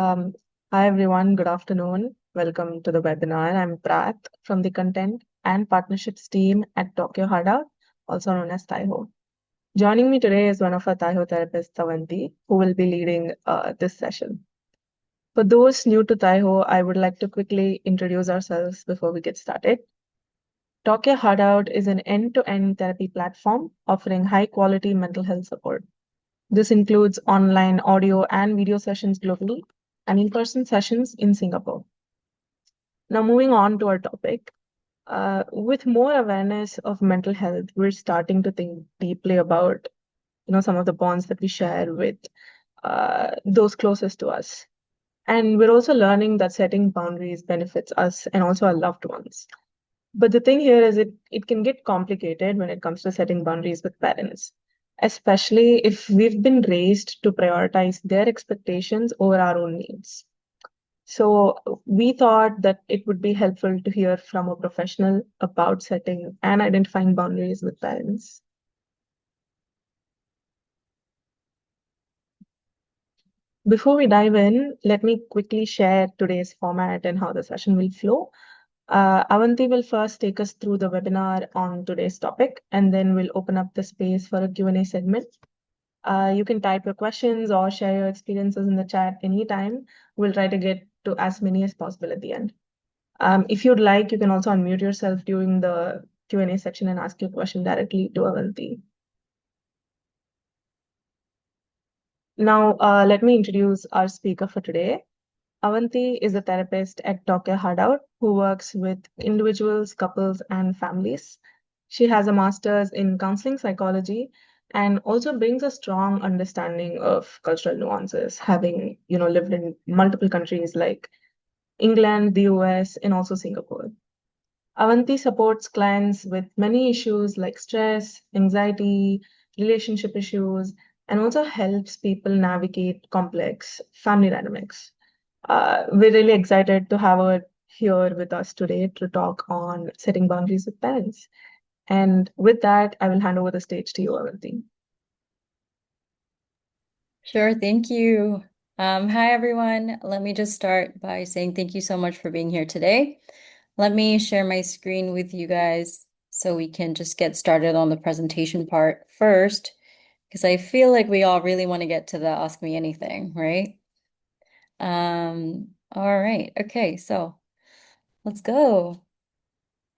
Um, Hi everyone, good afternoon. Welcome to the webinar. I'm Prath from the Content and Partnerships team at Tokyo Hada, also known as TYHO. Joining me today is one of our TYHO therapists, Avanti, who will be leading this session. For those new to TYHO, I would like to quickly introduce ourselves before we get started. Tokyo Hada is an end-to-end therapy platform offering high-quality mental health support. This includes online audio and video sessions globally and in-person sessions in Singapore. Now, moving on to our topic, with more awareness of mental health, we're starting to think deeply about, some of the bonds that we share with those closest to us. And we're also learning that setting boundaries benefits us and also our loved ones. But the thing here is it can get complicated when it comes to setting boundaries with parents, especially if we've been raised to prioritize their expectations over our own needs. So we thought that it would be helpful to hear from a professional about setting and identifying boundaries with parents. Before we dive in, let me quickly share today's format and how the session will flow. Avanti will first take us through the webinar on today's topic, and then we'll open up the space for a Q&A segment. You can type your questions or share your experiences in the chat anytime. We'll try to get to as many as possible at the end. If you'd like, you can also unmute yourself during the Q&A section and ask your question directly to Avanti. Now, let me introduce our speaker for today. Avanti is a therapist at Tokyo Hada who works with individuals, couples, and families. She has a master's in counseling psychology and also brings a strong understanding of cultural nuances, having lived in multiple countries like England, the US, and also Singapore. Avanti supports clients with many issues like stress, anxiety, relationship issues, and also helps people navigate complex family dynamics. We're really excited to have her here with us today to talk on setting boundaries with parents. And with that, I will hand over the stage to you, Avanti. Sure, thank you. Hi, everyone. Let me just start by saying thank you so much for being here today. Let me share my screen with you guys so we can just get started on the presentation part first, because I feel like we all really want to get to the Ask Me Anything, right? All right. Okay, so let's go.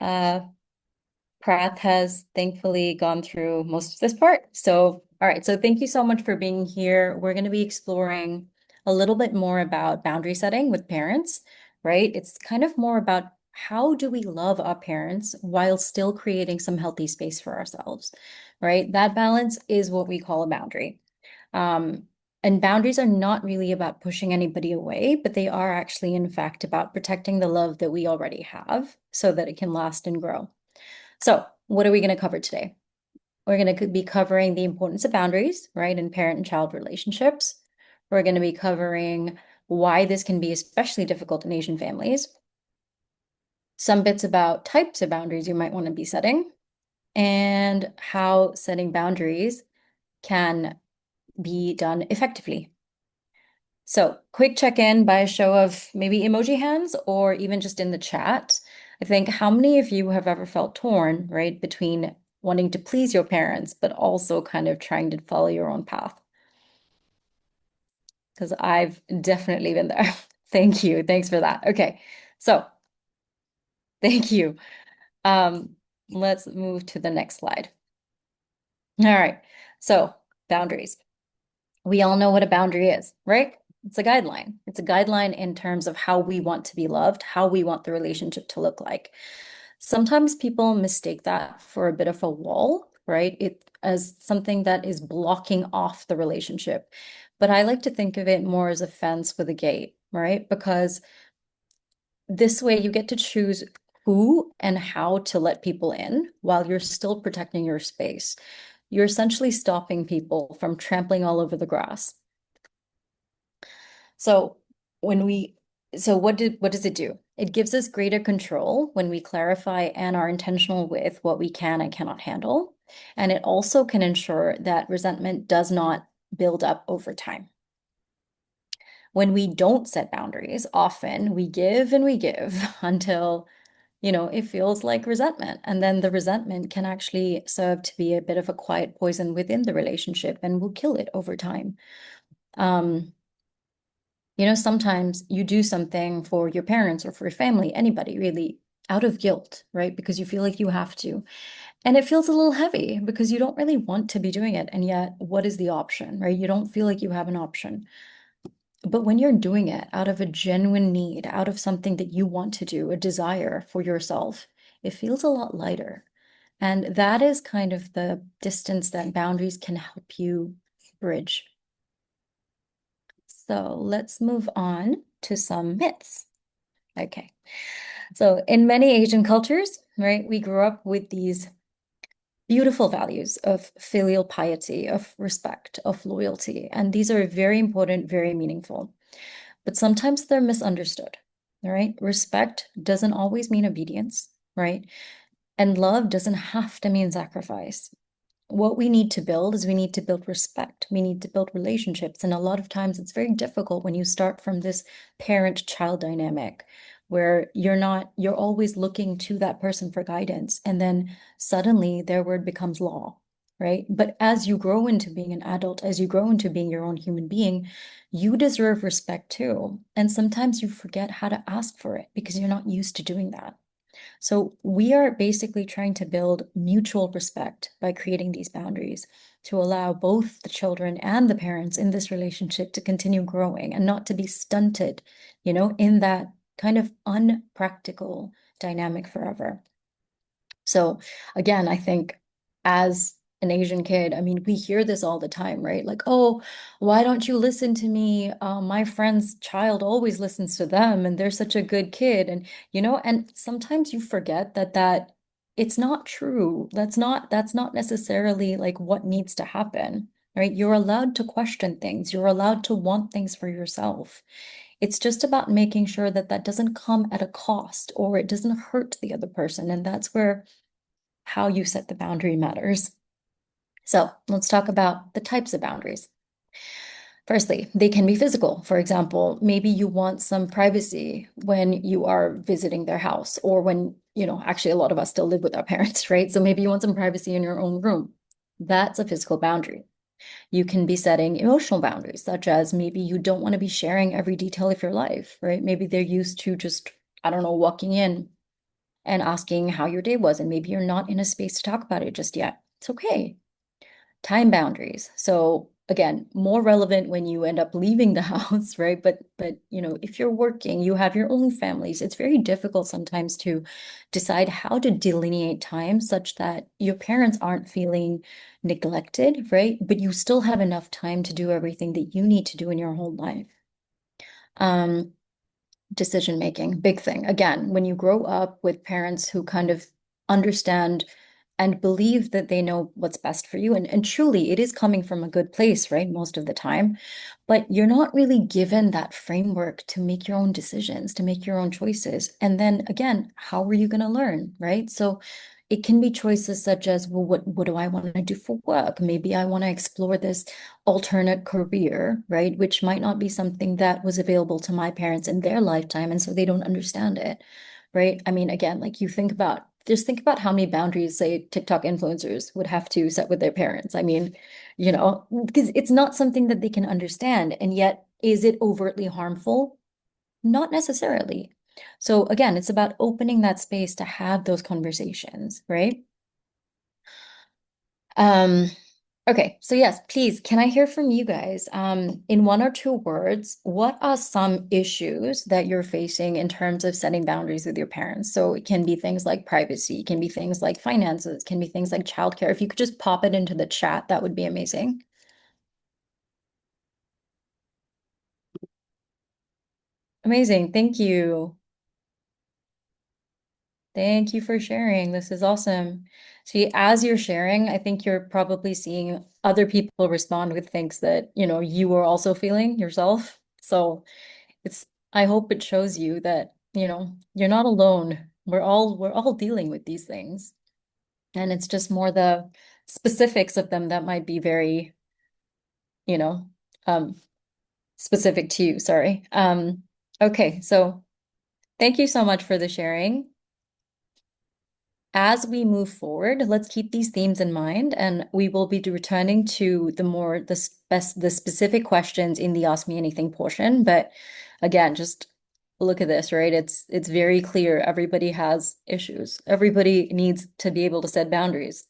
Prath has thankfully gone through most of this part. So, all right. So thank you so much for being here. We're going to be exploring a little bit more about boundary setting with parents, right? It's kind of more about how do we love our parents while still creating some healthy space for ourselves, right? That balance is what we call a boundary. And boundaries are not really about pushing anybody away, but they are actually, in fact, about protecting the love that we already have so that it can last and grow. So, what are we going to cover today? We're going to be covering the importance of boundaries, right, in parent and child relationships. We're going to be covering why this can be especially difficult in Asian families, some bits about types of boundaries you might want to be setting, and how setting boundaries can be done effectively. So, quick check-in by a show of maybe emoji hands or even just in the chat. I think how many of you have ever felt torn, right, between wanting to please your parents, but also kind of trying to follow your own path? Because I've definitely been there. Thank you. Thanks for that. Okay. So, thank you. Let's move to the next slide. All right. So, boundaries. We all know what a boundary is, right? It's a guideline. It's a guideline in terms of how we want to be loved, how we want the relationship to look like. Sometimes people mistake that for a bit of a wall, right? It as something that is blocking off the relationship. But I like to think of it more as a fence with a gate, right? Because this way you get to choose who and how to let people in while you're still protecting your space. You're essentially stopping people from trampling all over the grass. So what does it do? It gives us greater control when we clarify and are intentional with what we can and cannot handle. And it also can ensure that resentment does not build up over time. When we don't set boundaries, often we give and we give until, it feels like resentment. And then the resentment can actually serve to be a bit of a quiet poison within the relationship and will kill it over time. Um, sometimes you do something for your parents or for your family, anybody really, out of guilt, right? Because you feel like you have to. And it feels a little heavy because you don't really want to be doing it. And yet, what is the option, right? You don't feel like you have an option. But when you're doing it out of a genuine need, out of something that you want to do, a desire for yourself, it feels a lot lighter. And that is kind of the distance that boundaries can help you bridge. So let's move on to some myths. Okay. So in many Asian cultures, right, we grew up with these beautiful values of filial piety, of respect, of loyalty. And these are very important, very meaningful. But sometimes they're misunderstood, right? Respect doesn't always mean obedience, right? And love doesn't have to mean sacrifice. What we need to build is we need to build respect. We need to build relationships. And a lot of times it's very difficult when you start from this parent-child dynamic where you're always looking to that person for guidance. And then suddenly their word becomes law, right? But as you grow into being an adult, as you grow into being your own human being, you deserve respect too. And sometimes you forget how to ask for it because you're not used to doing that. So we are basically trying to build mutual respect by creating these boundaries to allow both the children and the parents in this relationship to continue growing and not to be stunted, in that kind of unpractical dynamic forever. So again, I think as an Asian kid, I mean, we hear this all the time, right? Like, oh, why don't you listen to me? My friend's child always listens to them, and they're such a good kid. And sometimes you forget that it's not true. That's not necessarily like what needs to happen, right? You're allowed to question things. You're allowed to want things for yourself. It's just about making sure that that doesn't come at a cost or it doesn't hurt the other person. And that's where how you set the boundary matters. So let's talk about the types of boundaries. Firstly, they can be physical. For example, maybe you want some privacy when you are visiting their house, or when, actually a lot of us still live with our parents, right? So maybe you want some privacy in your own room. That's a physical boundary. You can be setting emotional boundaries, such as maybe you don't want to be sharing every detail of your life, right? Maybe they're used to just, I don't know, walking in and asking how your day was, and maybe you're not in a space to talk about it just yet. It's okay. Time boundaries. So again, more relevant when you end up leaving the house, right? But if you're working, you have your own families, it's very difficult sometimes to decide how to delineate time such that your parents aren't feeling neglected, right? But you still have enough time to do everything that you need to do in your whole life. Decision making, big thing. Again, when you grow up with parents who kind of understand and believe that they know what's best for you, and truly it is coming from a good place, right? Most of the time, but you're not really given that framework to make your own decisions, to make your own choices. And then again, how are you going to learn, right? So it can be choices such as, well, what do I want to do for work? Maybe I want to explore this alternate career, right? Which might not be something that was available to my parents in their lifetime. And so they don't understand it, right? I mean, again, like just think about how many boundaries, say, TikTok influencers would have to set with their parents. I mean, because it's not something that they can understand. And yet, is it overtly harmful? Not necessarily. So again, it's about opening that space to have those conversations, right? Um, okay, so yes, please, can I hear from you guys? In one or two words, what are some issues that you're facing in terms of setting boundaries with your parents? So it can be things like privacy, it can be things like finances, it can be things like childcare. If you could just pop it into the chat, that would be amazing. Amazing, thank you. Thank you for sharing. This is awesome. See, as you're sharing, I think you're probably seeing other people respond with things that, you are also feeling yourself. So I hope it shows you that, you're not alone. We're all dealing with these things. And it's just more the specifics of them that might be very, you know, um, specific to you, sorry. Okay, so thank you so much for the sharing. As we move forward, let's keep these themes in mind, and we will be returning to the specific questions in the Ask Me Anything portion. But again, just look at this, right? It's very clear everybody has issues. Everybody needs to be able to set boundaries.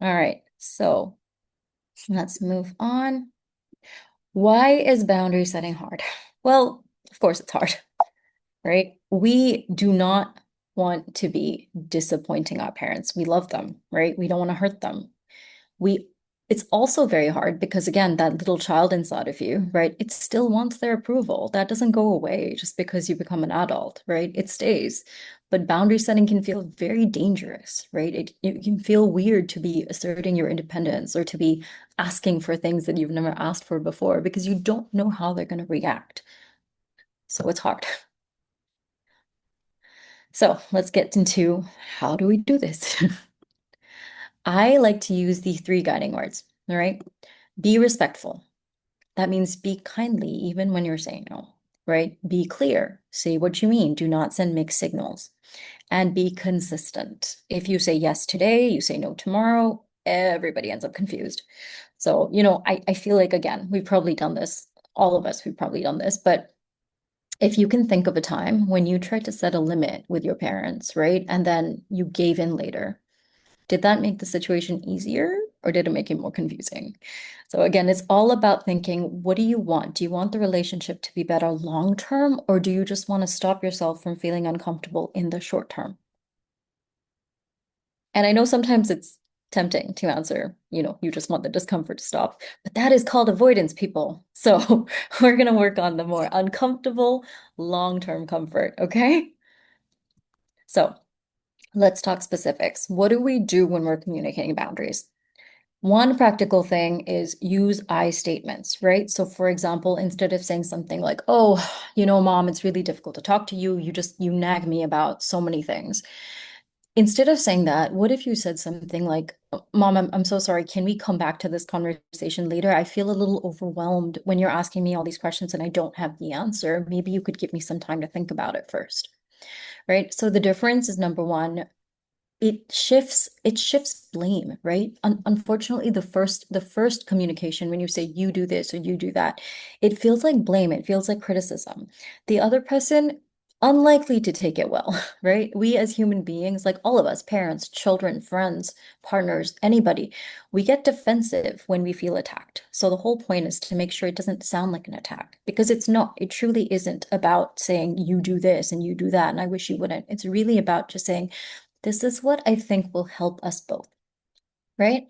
All right, so let's move on. Why is boundary setting hard? Well, of course it's hard, right? We do not want to be disappointing our parents. We love them, right? We don't want to hurt them. We It's also very hard because again, that little child inside of you, right? It still wants their approval. That doesn't go away just because you become an adult, right? It stays. But boundary setting can feel very dangerous, right? It can feel weird to be asserting your independence or to be asking for things that you've never asked for before because you don't know how they're going to react. So it's hard. So let's get into how do we do this? I like to use the three guiding words, all right? Be respectful. That means speak kindly even when you're saying no, right? Be clear. Say what you mean. Do not send mixed signals. And be consistent. If you say yes today, you say no tomorrow, everybody ends up confused. So, I feel like, again, we've probably done this. All of us, we've probably done this. But if you can think of a time when you tried to set a limit with your parents, right? And then you gave in later, did that make the situation easier or did it make it more confusing? So again, it's all about thinking, what do you want? Do you want the relationship to be better long term, or do you just want to stop yourself from feeling uncomfortable in the short term? And I know sometimes it's tempting to answer, you just want the discomfort to stop, but that is called avoidance, people. So we're going to work on the more uncomfortable long-term comfort, okay? So let's talk specifics. What do we do when we're communicating boundaries? One practical thing is use I statements, right? So for example, instead of saying something like, "Oh, mom, it's really difficult to talk to you. You nag me about so many things." Instead of saying that, what if you said something like, "Mom, I'm so sorry. Can we come back to this conversation later? I feel a little overwhelmed when you're asking me all these questions and I don't have the answer. Maybe you could give me some time to think about it first." Right? So the difference is number one, it shifts blame, right? Unfortunately, the first communication, when you say you do this or you do that, it feels like blame, it feels like criticism. The other person unlikely to take it well, right? We as human beings, like all of us, parents, children, friends, partners, anybody, we get defensive when we feel attacked. So the whole point is to make sure it doesn't sound like an attack because it's not. It truly isn't about saying you do this and you do that and I wish you wouldn't. It's really about just saying this is what I think will help us both, right?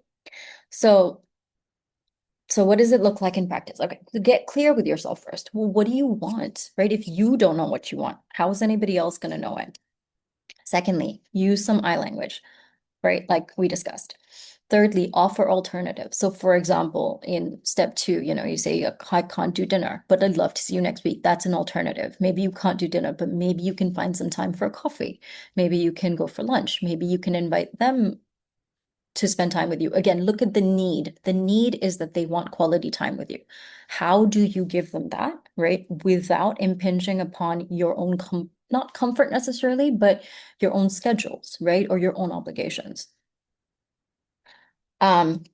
So, so what does it look like in practice? Okay, so get clear with yourself first. Well, what do you want, right? If you don't know what you want, how is anybody else going to know it? Secondly, use some I language, right? Like we discussed. Thirdly, offer alternatives. So for example, in step two, you say, I can't do dinner, but I'd love to see you next week. That's an alternative. Maybe you can't do dinner, but maybe you can find some time for a coffee. Maybe you can go for lunch. Maybe you can invite them to spend time with you. Again, look at the need. The need is that they want quality time with you. How do you give them that, right? Without impinging upon your own, not comfort necessarily, but your own schedules, right? Or your own obligations.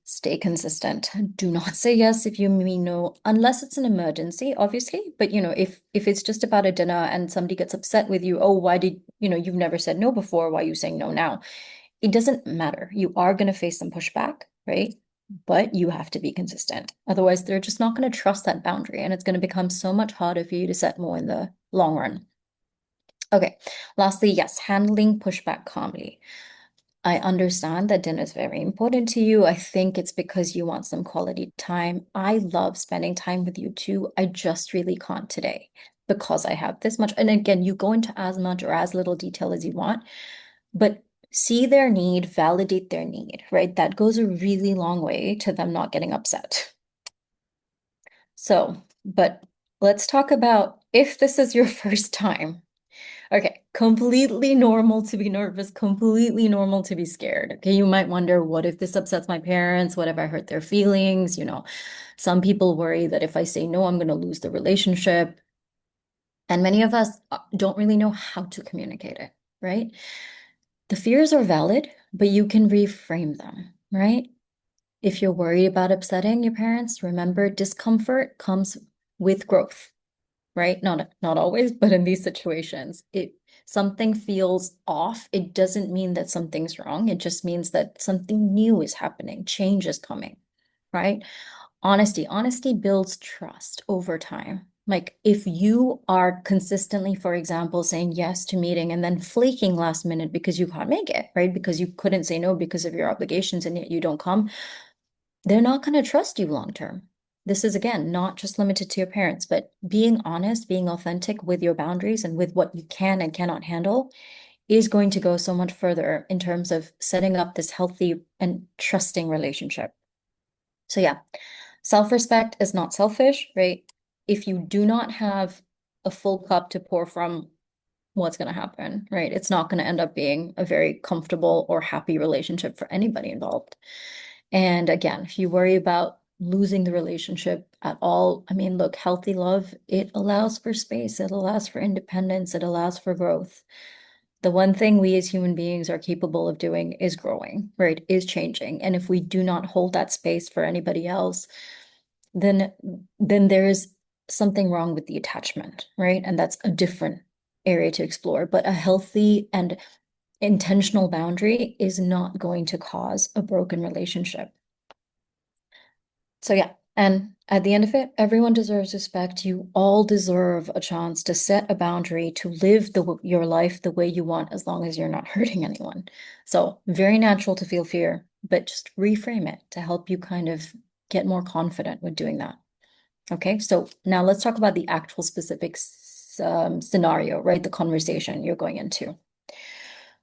Stay consistent. Do not say yes if you mean no, unless it's an emergency, obviously. But if it's just about a dinner and somebody gets upset with you, oh, why did you've never said no before? Why are you saying no now? It doesn't matter. You are going to face some pushback, right? But you have to be consistent. Otherwise, they're just not going to trust that boundary, and it's going to become so much harder for you to set more in the long run. Okay. Lastly, yes, handling pushback calmly. I understand that dinner is very important to you. I think it's because you want some quality time. I love spending time with you too. I just really can't today because I have this much. And again, you go into as much or as little detail as you want, but see their need, validate their need, right? That goes a really long way to them not getting upset. So, but let's talk about if this is your first time. Okay, Completely normal to be nervous, completely normal to be scared. Okay, you might wonder, what if this upsets my parents? What if I hurt their feelings? Some people worry that if I say no, I'm going to lose the relationship. And many of us don't really know how to communicate it, right? The fears are valid, but you can reframe them, right? If you're worried about upsetting your parents, remember discomfort comes with growth, right? Not always, but in these situations, it something feels off. It doesn't mean that something's wrong. It just means that something new is happening, change is coming, right? Honesty builds trust over time. Like if you are consistently, for example, saying yes to meeting and then flaking last minute because you can't make it, right? Because you couldn't say no because of your obligations and yet you don't come, they're not going to trust you long term. This is, again, not just limited to your parents, but being honest, being authentic with your boundaries and with what you can and cannot handle is going to go so much further in terms of setting up this healthy and trusting relationship. So, yeah, self-respect is not selfish, right? If you do not have a full cup to pour from, what's going to happen, right? It's not going to end up being a very comfortable or happy relationship for anybody involved. And again, if you worry about losing the relationship at all, I mean, look, healthy love, it allows for space, it allows for independence, it allows for growth. The one thing we as human beings are capable of doing is growing, right? Is changing. And if we do not hold that space for anybody else, then there is something wrong with the attachment, right? And that's a different area to explore. But a healthy and intentional boundary is not going to cause a broken relationship. So yeah, and at the end of it, everyone deserves respect. You all deserve a chance to set a boundary, to live your life the way you want, as long as you're not hurting anyone. So very natural to feel fear, but just reframe it to help you kind of get more confident with doing that. Okay, so now let's talk about the actual specific scenario, right? The conversation you're going into.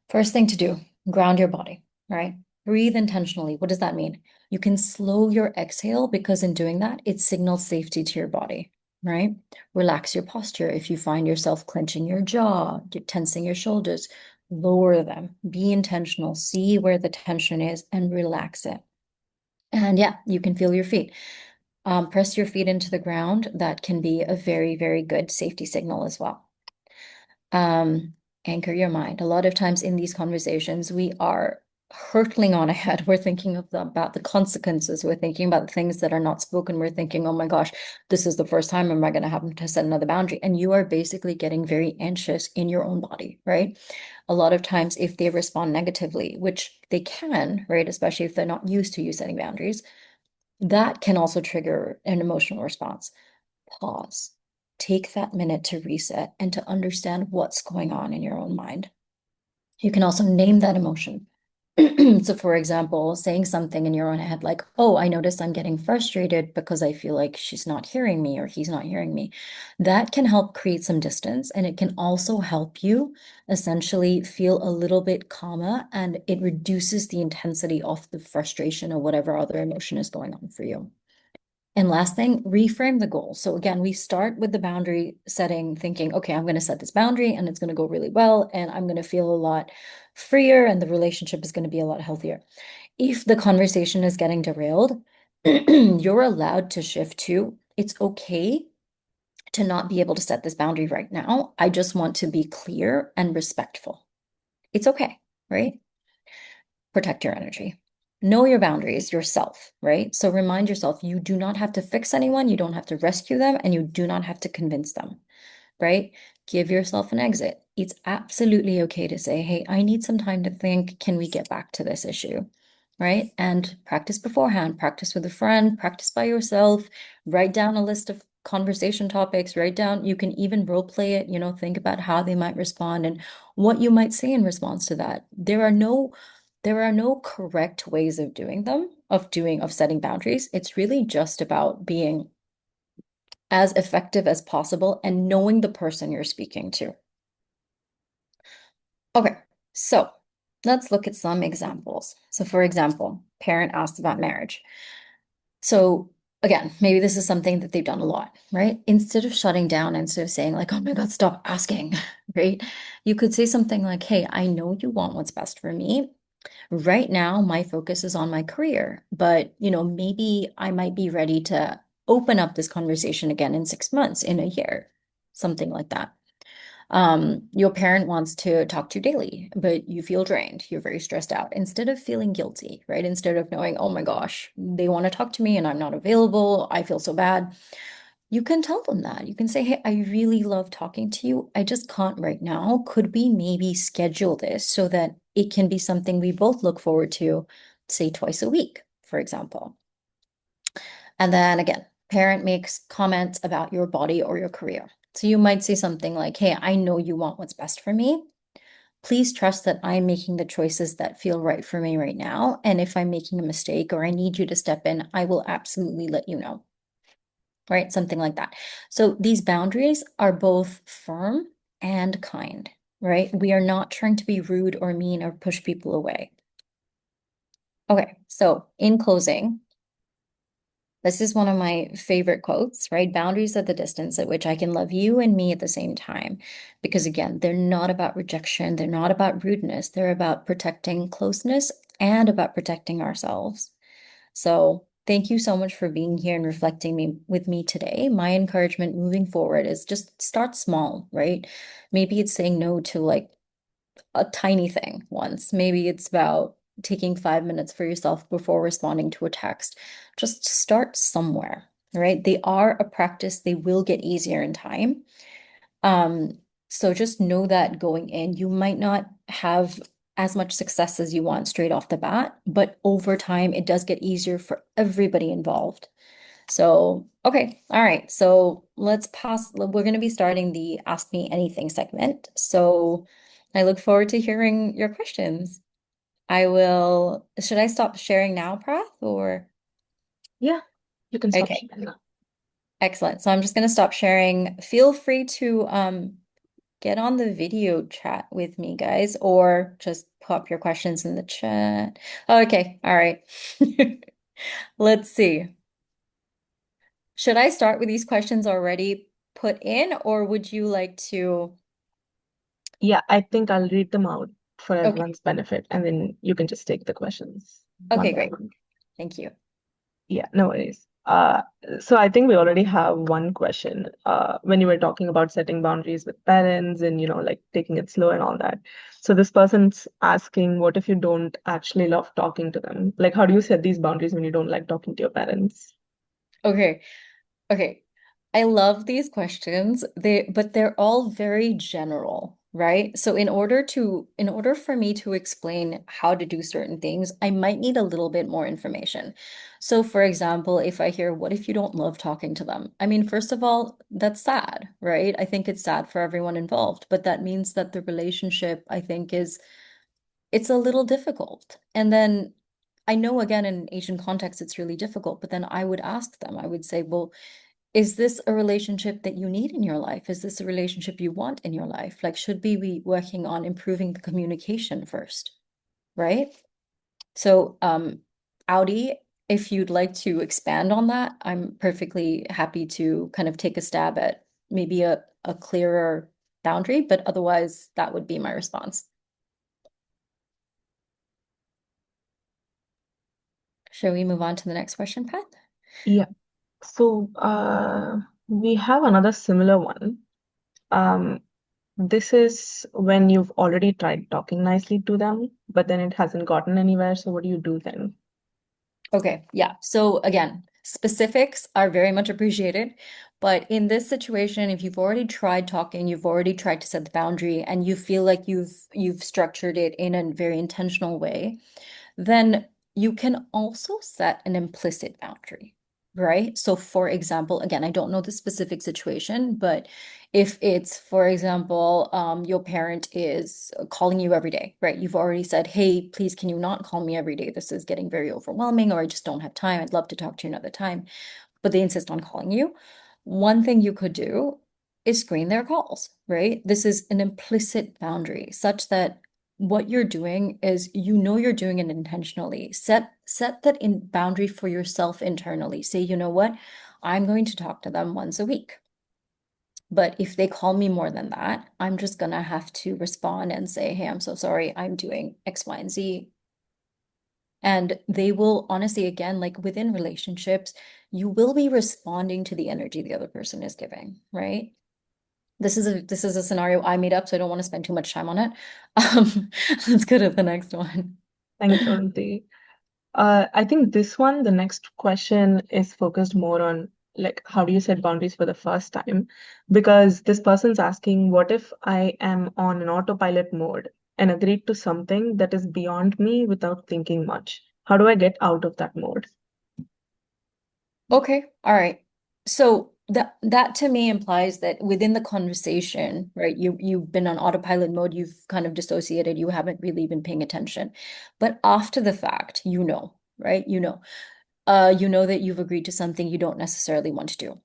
First thing to do, ground your body, right? Breathe intentionally. What does that mean? You can slow your exhale because in doing that, it signals safety to your body, right? Relax your posture. If you find yourself clenching your jaw, you're tensing your shoulders, lower them. Be intentional. See where the tension is and relax it. And yeah, you can feel your feet. Press your feet into the ground. That can be a very, very good safety signal as well. Um, Anchor your mind. A lot of times in these conversations, we are hurtling on ahead. We're thinking about the consequences. We're thinking about the things that are not spoken. We're thinking, oh my gosh, this is the first time. Am I going to have to set another boundary? And you are basically getting very anxious in your own body, right? A lot of times, if they respond negatively, which they can, right, especially if they're not used to you setting boundaries, that can also trigger an emotional response. Pause. Take that minute to reset and to understand what's going on in your own mind. You can also name that emotion. So, for example, saying something in your own head like, oh, I noticed I'm getting frustrated because I feel like she's not hearing me or he's not hearing me. That can help create some distance, and it can also help you essentially feel a little bit calmer, and it reduces the intensity of the frustration or whatever other emotion is going on for you. And last thing, reframe the goal. So again, we start with the boundary setting, thinking, okay, I'm going to set this boundary and it's going to go really well, and I'm going to feel a lot freer and the relationship is going to be a lot healthier. If the conversation is getting derailed, you're allowed to shift to, it's okay to not be able to set this boundary right now. I just want to be clear and respectful. It's okay, right? Protect your energy. Know your boundaries yourself, right? So remind yourself you do not have to fix anyone, you don't have to rescue them, and you do not have to convince them, right? Give yourself an exit. It's absolutely okay to say, hey, I need some time to think. Can we get back to this issue? Right? And practice beforehand, practice with a friend, practice by yourself, write down a list of conversation topics, write down, you can even role play it, think about how they might respond and what you might say in response to that. There are no correct ways of doing them, of setting boundaries. It's really just about being as effective as possible and knowing the person you're speaking to. Okay, so let's look at some examples. So, for example, parent asked about marriage. So again, maybe this is something that they've done a lot, right? Instead of shutting down, instead of saying like, oh my God, stop asking, right? You could say something like, hey, I know you want what's best for me. Right now, my focus is on my career, but maybe I might be ready to open up this conversation again in 6 months, in a year, something like that. Your parent wants to talk to you daily, but you feel drained. You're very stressed out. Instead of feeling guilty, right? Instead of knowing, oh my gosh, they want to talk to me and I'm not available. I feel so bad. You can tell them that. You can say, hey, I really love talking to you. I just can't right now. Could we maybe schedule this so that it can be something we both look forward to, say twice a week, for example? And then again, parent makes comments about your body or your career. So you might say something like, hey, I know you want what's best for me. Please trust that I'm making the choices that feel right for me right now. And if I'm making a mistake or I need you to step in, I will absolutely let you know. Right? Something like that. So these boundaries are both firm and kind, right? We are not trying to be rude or mean or push people away. Okay, so in closing, this is one of my favorite quotes, right? Boundaries are the distance at which I can love you and me at the same time. Because again, they're not about rejection, they're not about rudeness, they're about protecting closeness and about protecting ourselves. So, thank you so much for being here and reflecting with me today. My encouragement moving forward is just start small, right? Maybe it's saying no to like a tiny thing once. Maybe it's about taking 5 minutes for yourself before responding to a text. Just start somewhere, right? They are a practice, they will get easier in time. Um, so just know that going in, you might not have as much success as you want straight off the bat, but over time, it does get easier for everybody involved. So, okay, all right. So let's pass. We're going to be starting the Ask Me Anything segment. So I look forward to hearing your questions. Should I stop sharing now, Prath, or? Yeah, you can stop Okay, sharing now. excellent. So I'm just going to stop sharing. Feel free to get on the video chat with me, guys, or just pop your questions in the chat. Okay, all right. Let's see. Should I start with these questions already put in, or would you like to? Yeah, I think I'll read them out for Okay, everyone's benefit, and then you can just take the questions one okay, by great. one. Thank you. Yeah, no worries. So I think we already have one question. When you were talking about setting boundaries with parents and, like taking it slow and all that. So this person's asking, what if you don't actually love talking to them? Like, how do you set these boundaries when you don't like talking to your parents? Okay. Okay. I love these questions. But they're all very general, right? So in order for me to explain how to do certain things, I might need a little bit more information. So for example, if I hear, what if you don't love talking to them? I mean, first of all, that's sad, right? I think it's sad for everyone involved, but that means that the relationship, I think, it's a little difficult. And then I know again in Asian context it's really difficult, but then I would ask them, I would say, well, is this a relationship that you need in your life? Is this a relationship you want in your life? Like, should we be working on improving the communication first, right? So, Audi, if you'd like to expand on that, I'm perfectly happy to kind of take a stab at maybe a clearer boundary, but otherwise, that would be my response. Shall we move on to the next question, Pat? Yeah. So we have another similar one. Um, this is when you've already tried talking nicely to them, but then it hasn't gotten anywhere. So what do you do then? Okay, yeah. So again, specifics are very much appreciated. But in this situation, if you've already tried talking, you've already tried to set the boundary, and you feel like you've structured it in a very intentional way, then you can also set an implicit boundary, right? So, for example, again, I don't know the specific situation, but if it's, for example, your parent is calling you every day, right? You've already said, hey, please, can you not call me every day? This is getting very overwhelming, or I just don't have time. I'd love to talk to you another time, but they insist on calling you. One thing you could do is screen their calls, right? This is an implicit boundary such that what you're doing is you know you're doing it intentionally. Set that in boundary for yourself internally. Say, you know what? I'm going to talk to them once a week. But if they call me more than that, I'm just gonna have to respond and say, hey, I'm so sorry, I'm doing X, Y, and Z. And they will honestly, again, like within relationships, you will be responding to the energy the other person is giving, right? This is a scenario I made up, so I don't want to spend too much time on it. Um, let's go to the next one. Thanks, Avanti. I think this one, the next question is focused more on like how do you set boundaries for the first time? Because this person's asking, what if I am on an autopilot mode and agreed to something that is beyond me without thinking much? How do I get out of that mode? Okay, all right. So that to me implies that within the conversation, right, you've been on autopilot mode, you've kind of dissociated, you haven't really been paying attention. But after the fact, you know, right? You know that you've agreed to something you don't necessarily want to do.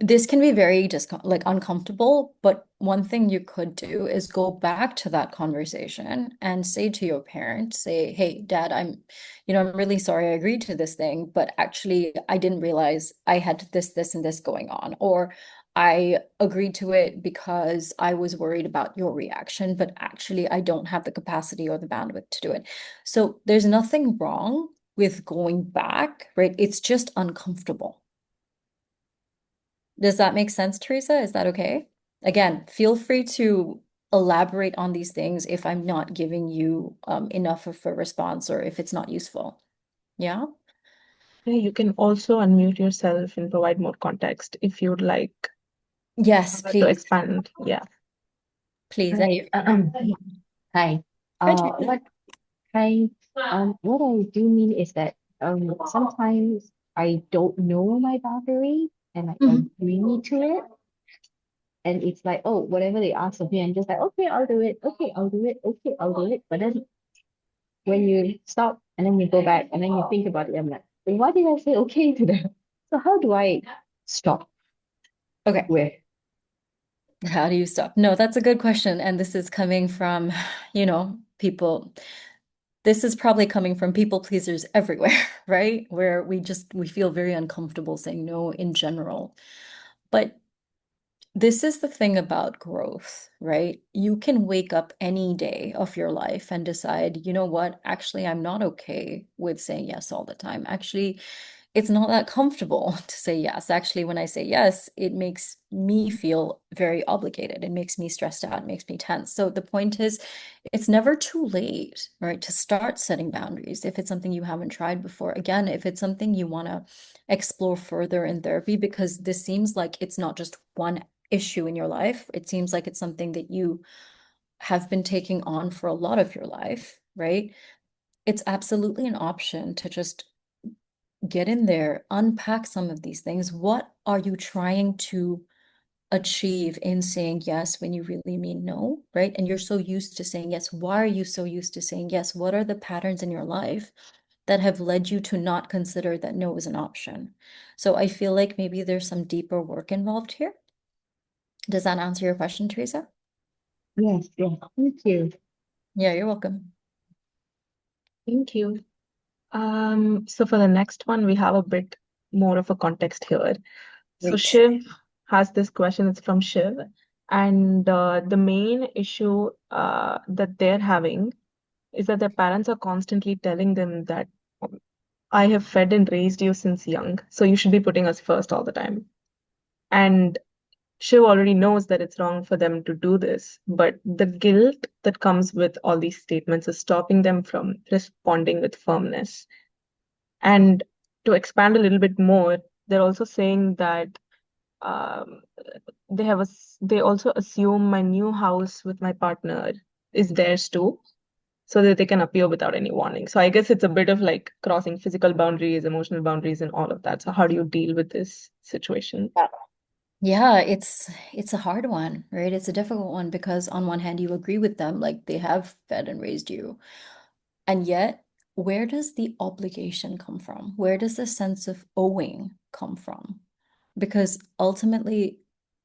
This can be very like uncomfortable, but one thing you could do is go back to that conversation and say to your parent, say, "Hey, Dad, I'm really sorry I agreed to this thing, but actually I didn't realize I had this, and this going on." Or I agreed to it because I was worried about your reaction, but actually I don't have the capacity or the bandwidth to do it. So there's nothing wrong with going back, right? It's just uncomfortable. Does that make sense, Teresa? Is that okay? Again, feel free to elaborate on these things if I'm not giving you enough of a response or if it's not useful. Yeah? Yeah, you can also unmute yourself and provide more context if you'd like Yes, to please. expand. Yeah. Please. Hi. Hi. Hi, Teresa. What what I do mean is that sometimes I don't know my boundary and I Mhm. agree to it. And it's like, oh, whatever they ask of me, I'm just like, okay, I'll do it. Okay, I'll do it. Okay, I'll do it. But then when you stop and then you go back and then you think about it, I'm like, why did I say okay to them? So how do I stop Okay. with? How do you stop? No, that's a good question. And this is coming from, people. This is probably coming from people pleasers everywhere, right? Where we feel very uncomfortable saying no in general. But this is the thing about growth, right? You can wake up any day of your life and decide, you know what? Actually, I'm not okay with saying yes all the time. Actually, it's not that comfortable to say yes. Actually, when I say yes, it makes me feel very obligated. It makes me stressed out, it makes me tense. So the point is, it's never too late, right, to start setting boundaries if it's something you haven't tried before. Again, if it's something you want to explore further in therapy, because this seems like it's not just one issue in your life. It seems like it's something that you have been taking on for a lot of your life, right? It's absolutely an option to just get in there, unpack some of these things. What are you trying to achieve in saying yes when you really mean no, right? And you're so used to saying yes. Why are you so used to saying yes? What are the patterns in your life that have led you to not consider that no is an option? So I feel like maybe there's some deeper work involved here. Does that answer your question, Teresa? Yes, yes. Thank you. Yeah, you're welcome. Thank you. So for the next one, we have a bit more of a context here. So Great. Shiv has this question. It's from Shiv, and the main issue that they're having is that their parents are constantly telling them that I have fed and raised you since young, so you should be putting us first all the time. And Shiv already knows that it's wrong for them to do this, but the guilt that comes with all these statements is stopping them from responding with firmness. And to expand a little bit more, they're also saying that um, they also assume my new house with my partner is theirs too, so that they can appear without any warning. So I guess it's a bit of like crossing physical boundaries, emotional boundaries, and all of that. So how do you deal with this situation? Yeah, it's a hard one, right? It's a difficult one because on one hand you agree with them, like they have fed and raised you. And yet, where does the obligation come from? Where does the sense of owing come from? Because ultimately,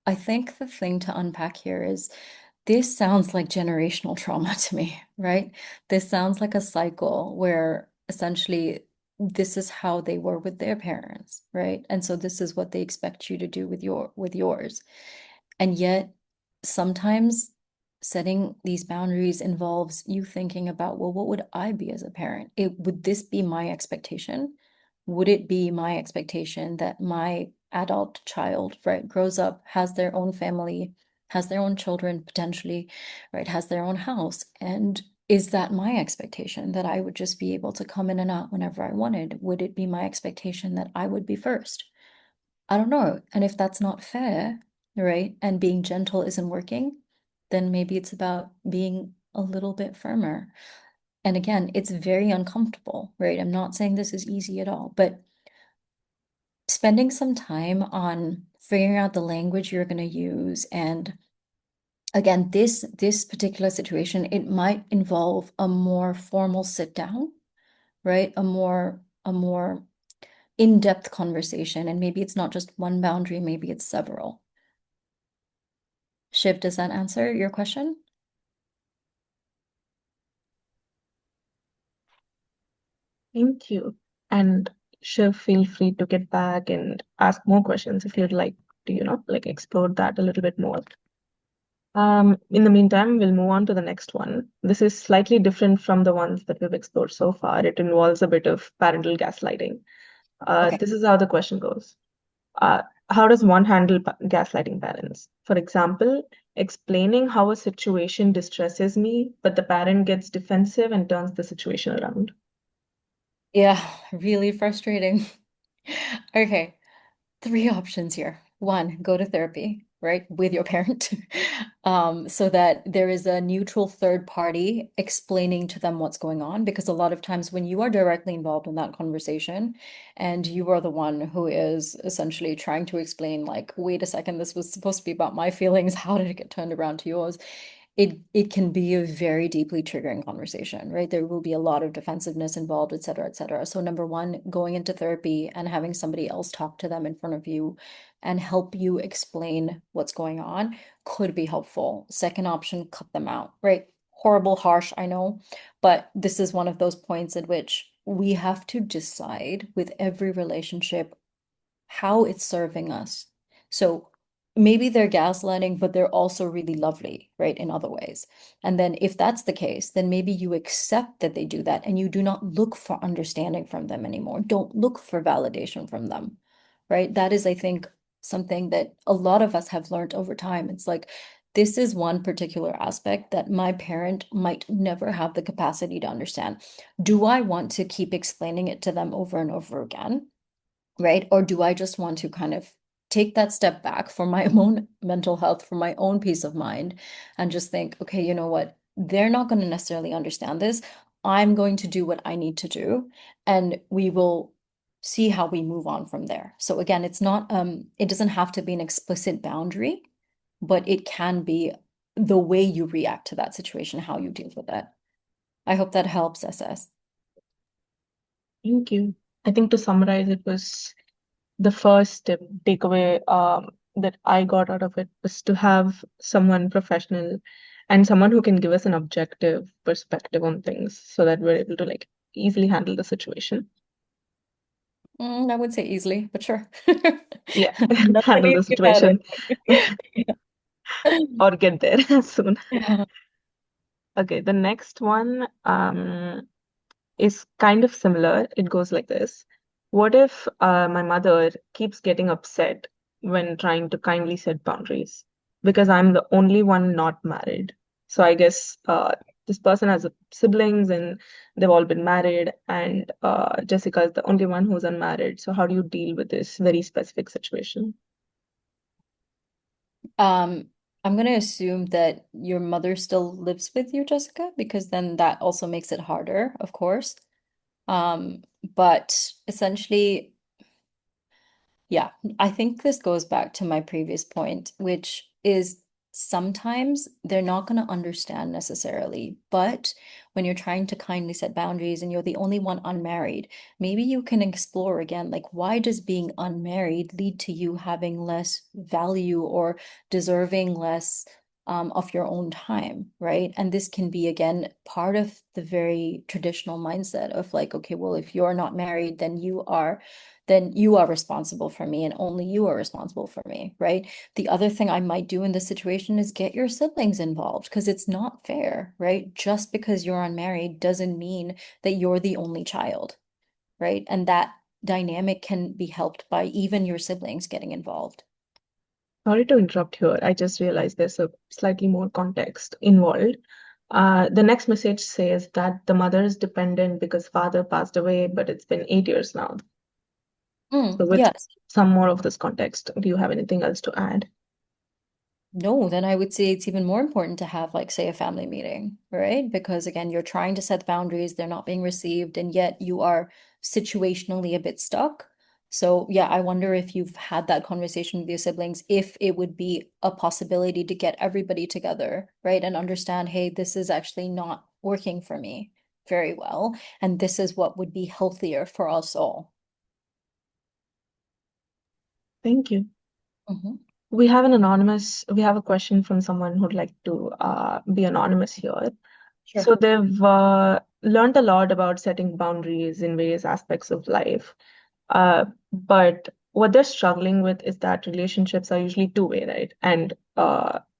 I think the thing to unpack here is this sounds like generational trauma to me, right? This sounds like a cycle where essentially this is how they were with their parents, right? And so this is what they expect you to do with yours. And yet sometimes setting these boundaries involves you thinking about, well, what would I be as a parent? Would this be my expectation? Would it be my expectation that my adult child, right, grows up, has their own family, has their own children potentially, right, has their own house? And is that my expectation that I would just be able to come in and out whenever I wanted? Would it be my expectation that I would be first? I don't know. And if that's not fair, right, and being gentle isn't working, then maybe it's about being a little bit firmer. And again, it's very uncomfortable, right? I'm not saying this is easy at all, but spending some time on figuring out the language you're going to use. And again, this particular situation, it might involve a more formal sit down, right? A more in-depth conversation. And maybe it's not just one boundary, maybe it's several. Shiv, does that answer your question? Thank you. And Shiv, feel free to get back and ask more questions if you'd like to, like explore that a little bit more. In the meantime, we'll move on to the next one. This is slightly different from the ones that we've explored so far. It involves a bit of parental gaslighting. Okay. This is how the question goes. How does one handle gaslighting parents? For example, explaining how a situation distresses me, but the parent gets defensive and turns the situation around. Yeah, really frustrating. Okay, three options here. One, go to therapy, right, with your parent, so that there is a neutral third party explaining to them what's going on. Because a lot of times when you are directly involved in that conversation and you are the one who is essentially trying to explain, like, wait a second, this was supposed to be about my feelings, how did it get turned around to yours? It can be a very deeply triggering conversation, right? There will be a lot of defensiveness involved, et cetera, et cetera. So number one, going into therapy and having somebody else talk to them in front of you and help you explain what's going on could be helpful. Second option, cut them out, right? Horrible, harsh, I know, but this is one of those points at which we have to decide with every relationship how it's serving us. So maybe they're gaslighting, but they're also really lovely, right, in other ways. And then if that's the case, then maybe you accept that they do that and you do not look for understanding from them anymore. Don't look for validation from them, right? That is, I think, something that a lot of us have learned over time. It's like, this is one particular aspect that my parent might never have the capacity to understand. Do I want to keep explaining it to them over and over again? Right? Or do I just want to kind of take that step back for my own mental health, for my own peace of mind, and just think, okay, you know what? They're not going to necessarily understand this. I'm going to do what I need to do, and we will see how we move on from there. So again, it's not it doesn't have to be an explicit boundary, but it can be the way you react to that situation, how you deal with it. I hope that helps, SS. Thank you. I think to summarize, it was the first takeaway that I got out of it was to have someone professional and someone who can give us an objective perspective on things so that we're able to like easily handle the situation. I would say easily, but sure. Yeah, Nothing handle the easy about situation it. or get there soon. Yeah. Okay, the next one is kind of similar. It goes like this. What if my mother keeps getting upset when trying to kindly set boundaries? Because I'm the only one not married. So I guess this person has siblings and they've all been married, and Jessica is the only one who's unmarried. So how do you deal with this very specific situation? Um, I'm going to assume that your mother still lives with you, Jessica, because then that also makes it harder, of course. But essentially, yeah, I think this goes back to my previous point, which is sometimes they're not going to understand necessarily. But when you're trying to kindly set boundaries and you're the only one unmarried, maybe you can explore again, like, why does being unmarried lead to you having less value or deserving less of your own time, right? And this can be, again, part of the very traditional mindset of like, okay, well, if you're not married, then you are responsible for me and only you are responsible for me, right? The other thing I might do in this situation is get your siblings involved because it's not fair, right? Just because you're unmarried doesn't mean that you're the only child, right? And that dynamic can be helped by even your siblings getting involved. Sorry to interrupt here. I just realized there's a slightly more context involved. The next message says that the mother is dependent because father passed away, but it's been 8 years now. So with Yes. some more of this context, do you have anything else to add? No, then I would say it's even more important to have, like, say, a family meeting, right? Because again, you're trying to set boundaries, they're not being received, and yet you are situationally a bit stuck. So, yeah, I wonder if you've had that conversation with your siblings, if it would be a possibility to get everybody together, right? And understand, hey, this is actually not working for me very well, and this is what would be healthier for us all. Thank you. Mhm. We have a question from someone who'd like to be anonymous here. Sure. So they've learned a lot about setting boundaries in various aspects of life. But what they're struggling with is that relationships are usually two-way, right? And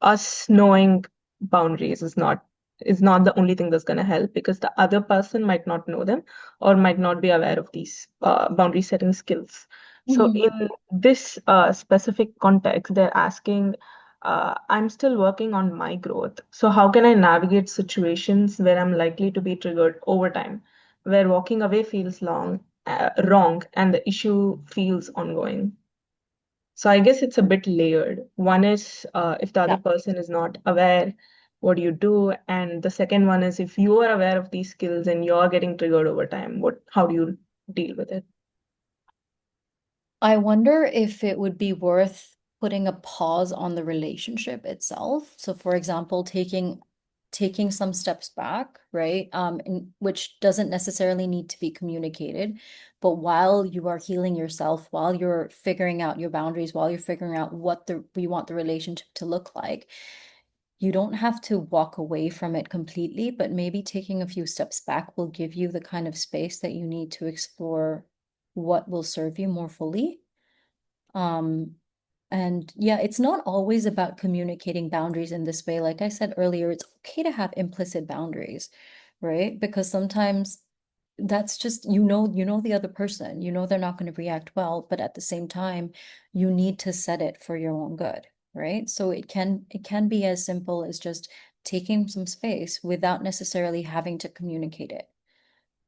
us knowing boundaries is not the only thing that's going to help because the other person might not know them or might not be aware of these boundary setting skills. So Mhm. in this specific context, they're asking, I'm still working on my growth. So how can I navigate situations where I'm likely to be triggered over time, where walking away feels wrong and the issue feels ongoing? So I guess it's a bit layered. One is if the other Yeah. person is not aware, what do you do? And the second one is if you are aware of these skills and you're getting triggered over time, how do you deal with it? I wonder if it would be worth putting a pause on the relationship itself. So, for example, taking some steps back, right? Which doesn't necessarily need to be communicated, but while you are healing yourself, while you're figuring out your boundaries, while you're figuring out what you want the relationship to look like, you don't have to walk away from it completely, but maybe taking a few steps back will give you the kind of space that you need to explore what will serve you more fully. Um, and yeah, it's not always about communicating boundaries in this way. Like I said earlier, it's okay to have implicit boundaries, right? Because sometimes that's just, you know the other person, you know they're not going to react well, but at the same time, you need to set it for your own good, right? So it can be as simple as just taking some space without necessarily having to communicate it.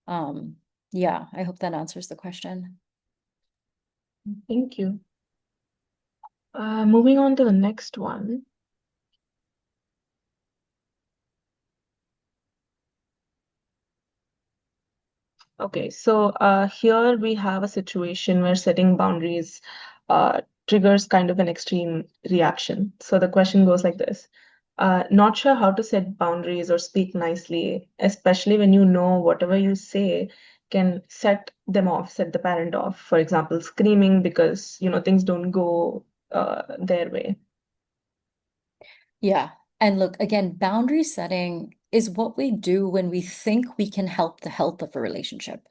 Um, yeah, I hope that answers the question. Thank you. Moving on to the next one. Okay, so here we have a situation where setting boundaries triggers kind of an extreme reaction. So the question goes like this. Not sure how to set boundaries or speak nicely, especially when you know whatever you say can set them off, set the parent off. For example, screaming because, things don't go their way. Yeah. And look, again, boundary setting is what we do when we think we can help the health of a relationship,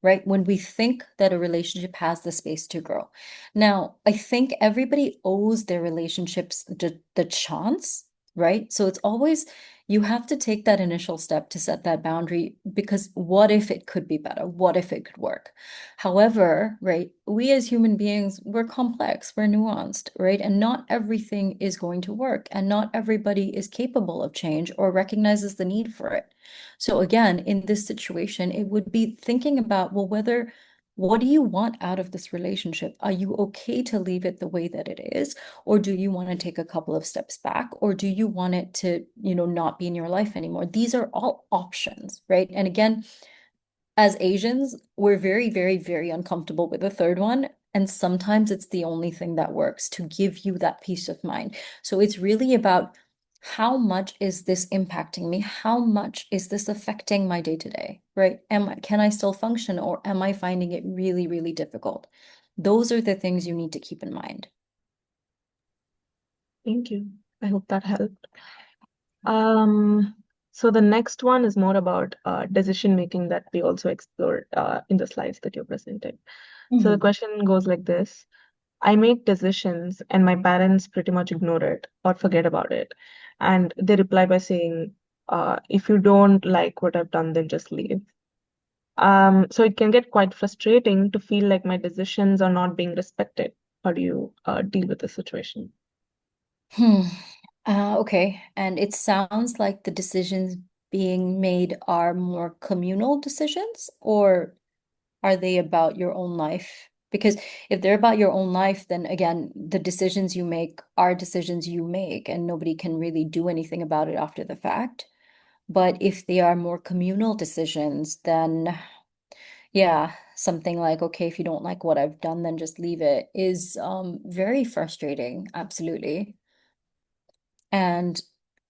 right? When we think that a relationship has the space to grow. Now, I think everybody owes their relationships the chance, right? So it's always, you have to take that initial step to set that boundary because what if it could be better? What if it could work? However, right, we as human beings, we're complex, we're nuanced, right? And not everything is going to work, and not everybody is capable of change or recognizes the need for it. So, again, in this situation, it would be thinking about, well, what do you want out of this relationship? Are you okay to leave it the way that it is? Or do you want to take a couple of steps back? Or do you want it to, not be in your life anymore? These are all options, right? And again, as Asians, we're very, very, very uncomfortable with the third one. And sometimes it's the only thing that works to give you that peace of mind. So it's really about how much is this impacting me? How much is this affecting my day to day, right? Can I still function or am I finding it really, really difficult? Those are the things you need to keep in mind. Thank you. I hope that helped. So the next one is more about decision making that we also explored in the slides that you presented. So the Mhm. question goes like this. I make decisions and my parents pretty much ignore it or forget about it. And they reply by saying, if you don't like what I've done, then just leave. So it can get quite frustrating to feel like my decisions are not being respected. How do you deal with the situation? Hmm. Okay. And it sounds like the decisions being made are more communal decisions, or are they about your own life? Because if they're about your own life, then again, the decisions you make are decisions you make, and nobody can really do anything about it after the fact. But if they are more communal decisions, then yeah, something like, okay, if you don't like what I've done, then just leave it is very frustrating, absolutely. And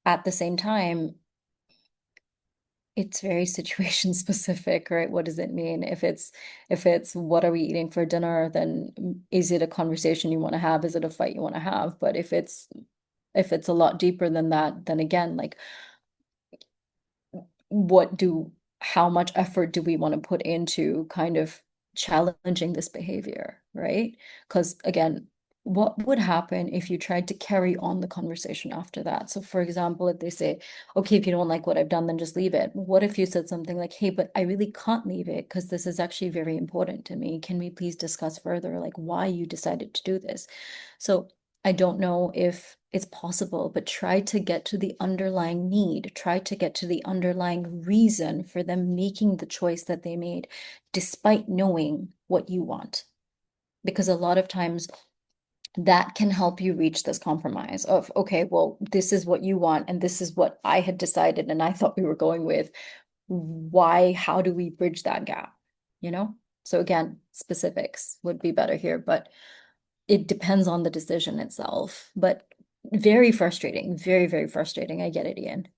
at the same time, it's very situation specific, right? What does it mean? If it's what are we eating for dinner, then is it a conversation you want to have? Is it a fight you want to have? But if it's a lot deeper than that, then again, like what do how much effort do we want to put into kind of challenging this behavior, right? Because again, what would happen if you tried to carry on the conversation after that? So, for example, if they say, okay, if you don't like what I've done, then just leave it. What if you said something like, hey, but I really can't leave it because this is actually very important to me. Can we please discuss further, like why you decided to do this? So, I don't know if it's possible, but try to get to the underlying need, try to get to the underlying reason for them making the choice that they made, despite knowing what you want. Because a lot of times that can help you reach this compromise of, okay, well, this is what you want, and this is what I had decided, and I thought we were going with. Why, how do we bridge that gap? You know? So again, specifics would be better here, but it depends on the decision itself, but very frustrating, very, very frustrating. I get it, Ian.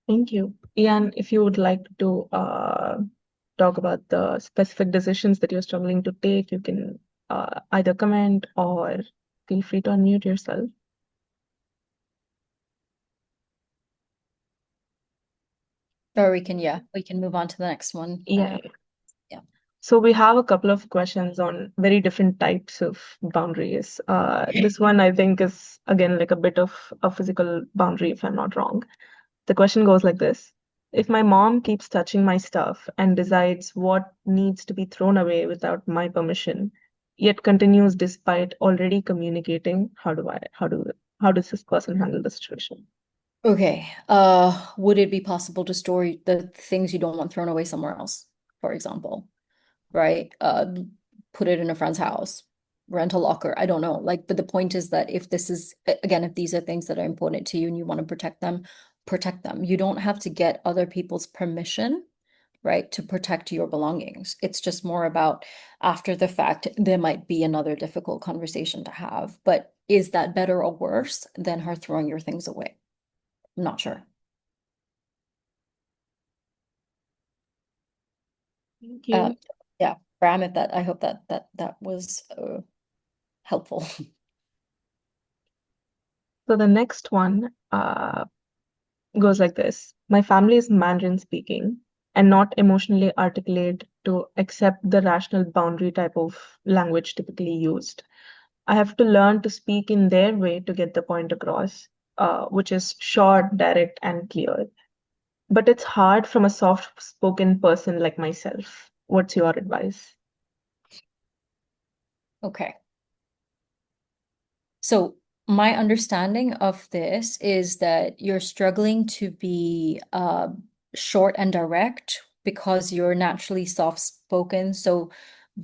Thank you. Ian, if you would like to talk about the specific decisions that you're struggling to take, you can either comment or feel free to unmute yourself. Or we can move on to the next one. Yeah. Yeah. So we have a couple of questions on very different types of boundaries. This one I think is again like a bit of a physical boundary, if I'm not wrong. The question goes like this. If my mom keeps touching my stuff and decides what needs to be thrown away without my permission, yet continues despite already communicating, how does this person handle the situation? Okay. Would it be possible to store the things you don't want thrown away somewhere else, for example, right? Put it in a friend's house, rent a locker. I don't know. Like, but the point is that if this is, again, if these are things that are important to you and you want to protect them, protect them. You don't have to get other people's permission, right, to protect your belongings. It's just more about after the fact, there might be another difficult conversation to have. But is that better or worse than her throwing your things away? I'm not sure. Thank Um, you. yeah, Bram, if that, I hope that was helpful. So the next one goes like this. My family is Mandarin speaking and not emotionally articulate to accept the rational boundary type of language typically used. I have to learn to speak in their way to get the point across, which is short, direct, and clear. But it's hard from a soft spoken person like myself. What's your advice? Okay. So my understanding of this is that you're struggling to be short and direct because you're naturally soft-spoken. So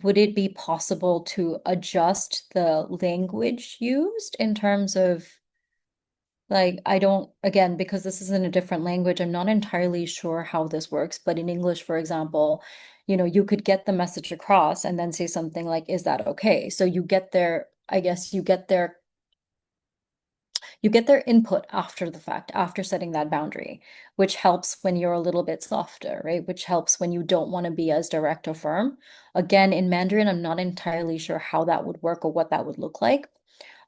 would it be possible to adjust the language used in terms of like, I don't, again, because this is in a different language, I'm not entirely sure how this works. But in English, for example, you could get the message across and then say something like, is that okay? So you get their, I guess you get their input after the fact, after setting that boundary, which helps when you're a little bit softer, right? Which helps when you don't want to be as direct or firm. Again, in Mandarin, I'm not entirely sure how that would work or what that would look like.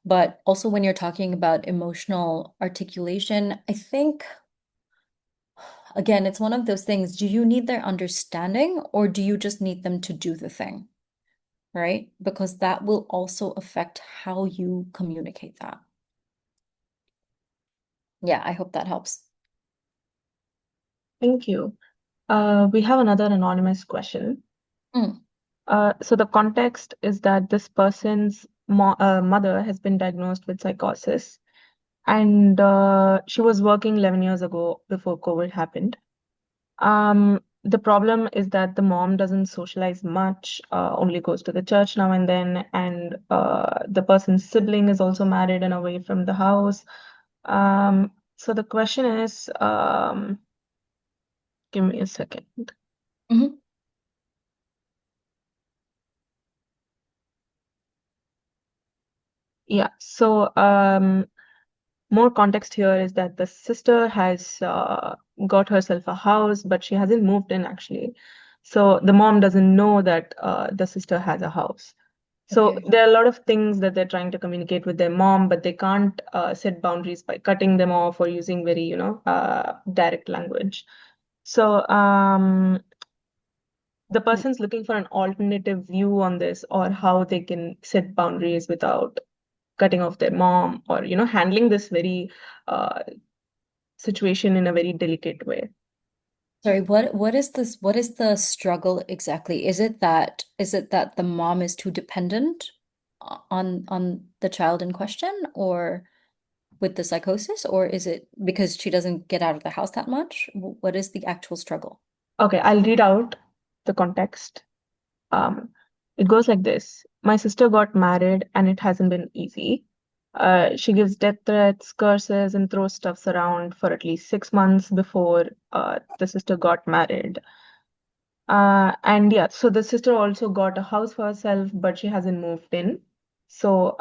But also when you're talking about emotional articulation, I think, again, it's one of those things. Do you need their understanding or do you just need them to do the thing? Right? Because that will also affect how you communicate that. Yeah, I hope that helps. Thank you. We have another anonymous question. Mm, So the context is that this person's mother has been diagnosed with psychosis, and she was working 11 years ago before COVID happened. The problem is that the mom doesn't socialize much, only goes to the church now and then, and the person's sibling is also married and away from the house. So the question is, give me a second. mhm. Yeah, so more context here is that the sister has got herself a house, but she hasn't moved in actually. So the mom doesn't know that the sister has a house. So Okay. there are a lot of things that they're trying to communicate with their mom, but they can't set boundaries by cutting them off or using very, direct language. So the Mm. person's looking for an alternative view on this or how they can set boundaries without cutting off their mom or, handling this very uh, situation in a very delicate way. Sorry, what is this? What is the struggle exactly? Is it that the mom is too dependent on the child in question or with the psychosis, or is it because she doesn't get out of the house that much? What is the actual struggle? Okay, I'll read out the context. Um, it goes like this. My sister got married and it hasn't been easy. She gives death threats, curses, and throws stuffs around for at least 6 months before the sister got married. And yeah, so the sister also got a house for herself, but she hasn't moved in. So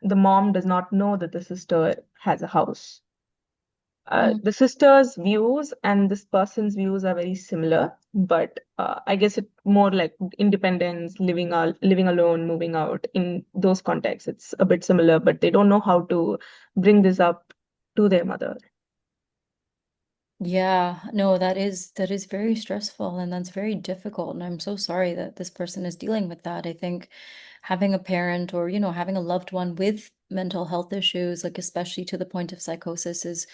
the mom does not know that the sister has a house. Mhm. The sister's views and this person's views are very similar, but I guess it more like independence, living alone, moving out. In those contexts, it's a bit similar, but they don't know how to bring this up to their mother. Yeah, no, that is very stressful and that's very difficult. And I'm so sorry that this person is dealing with that. I think having a parent or, having a loved one with mental health issues, like especially to the point of psychosis, is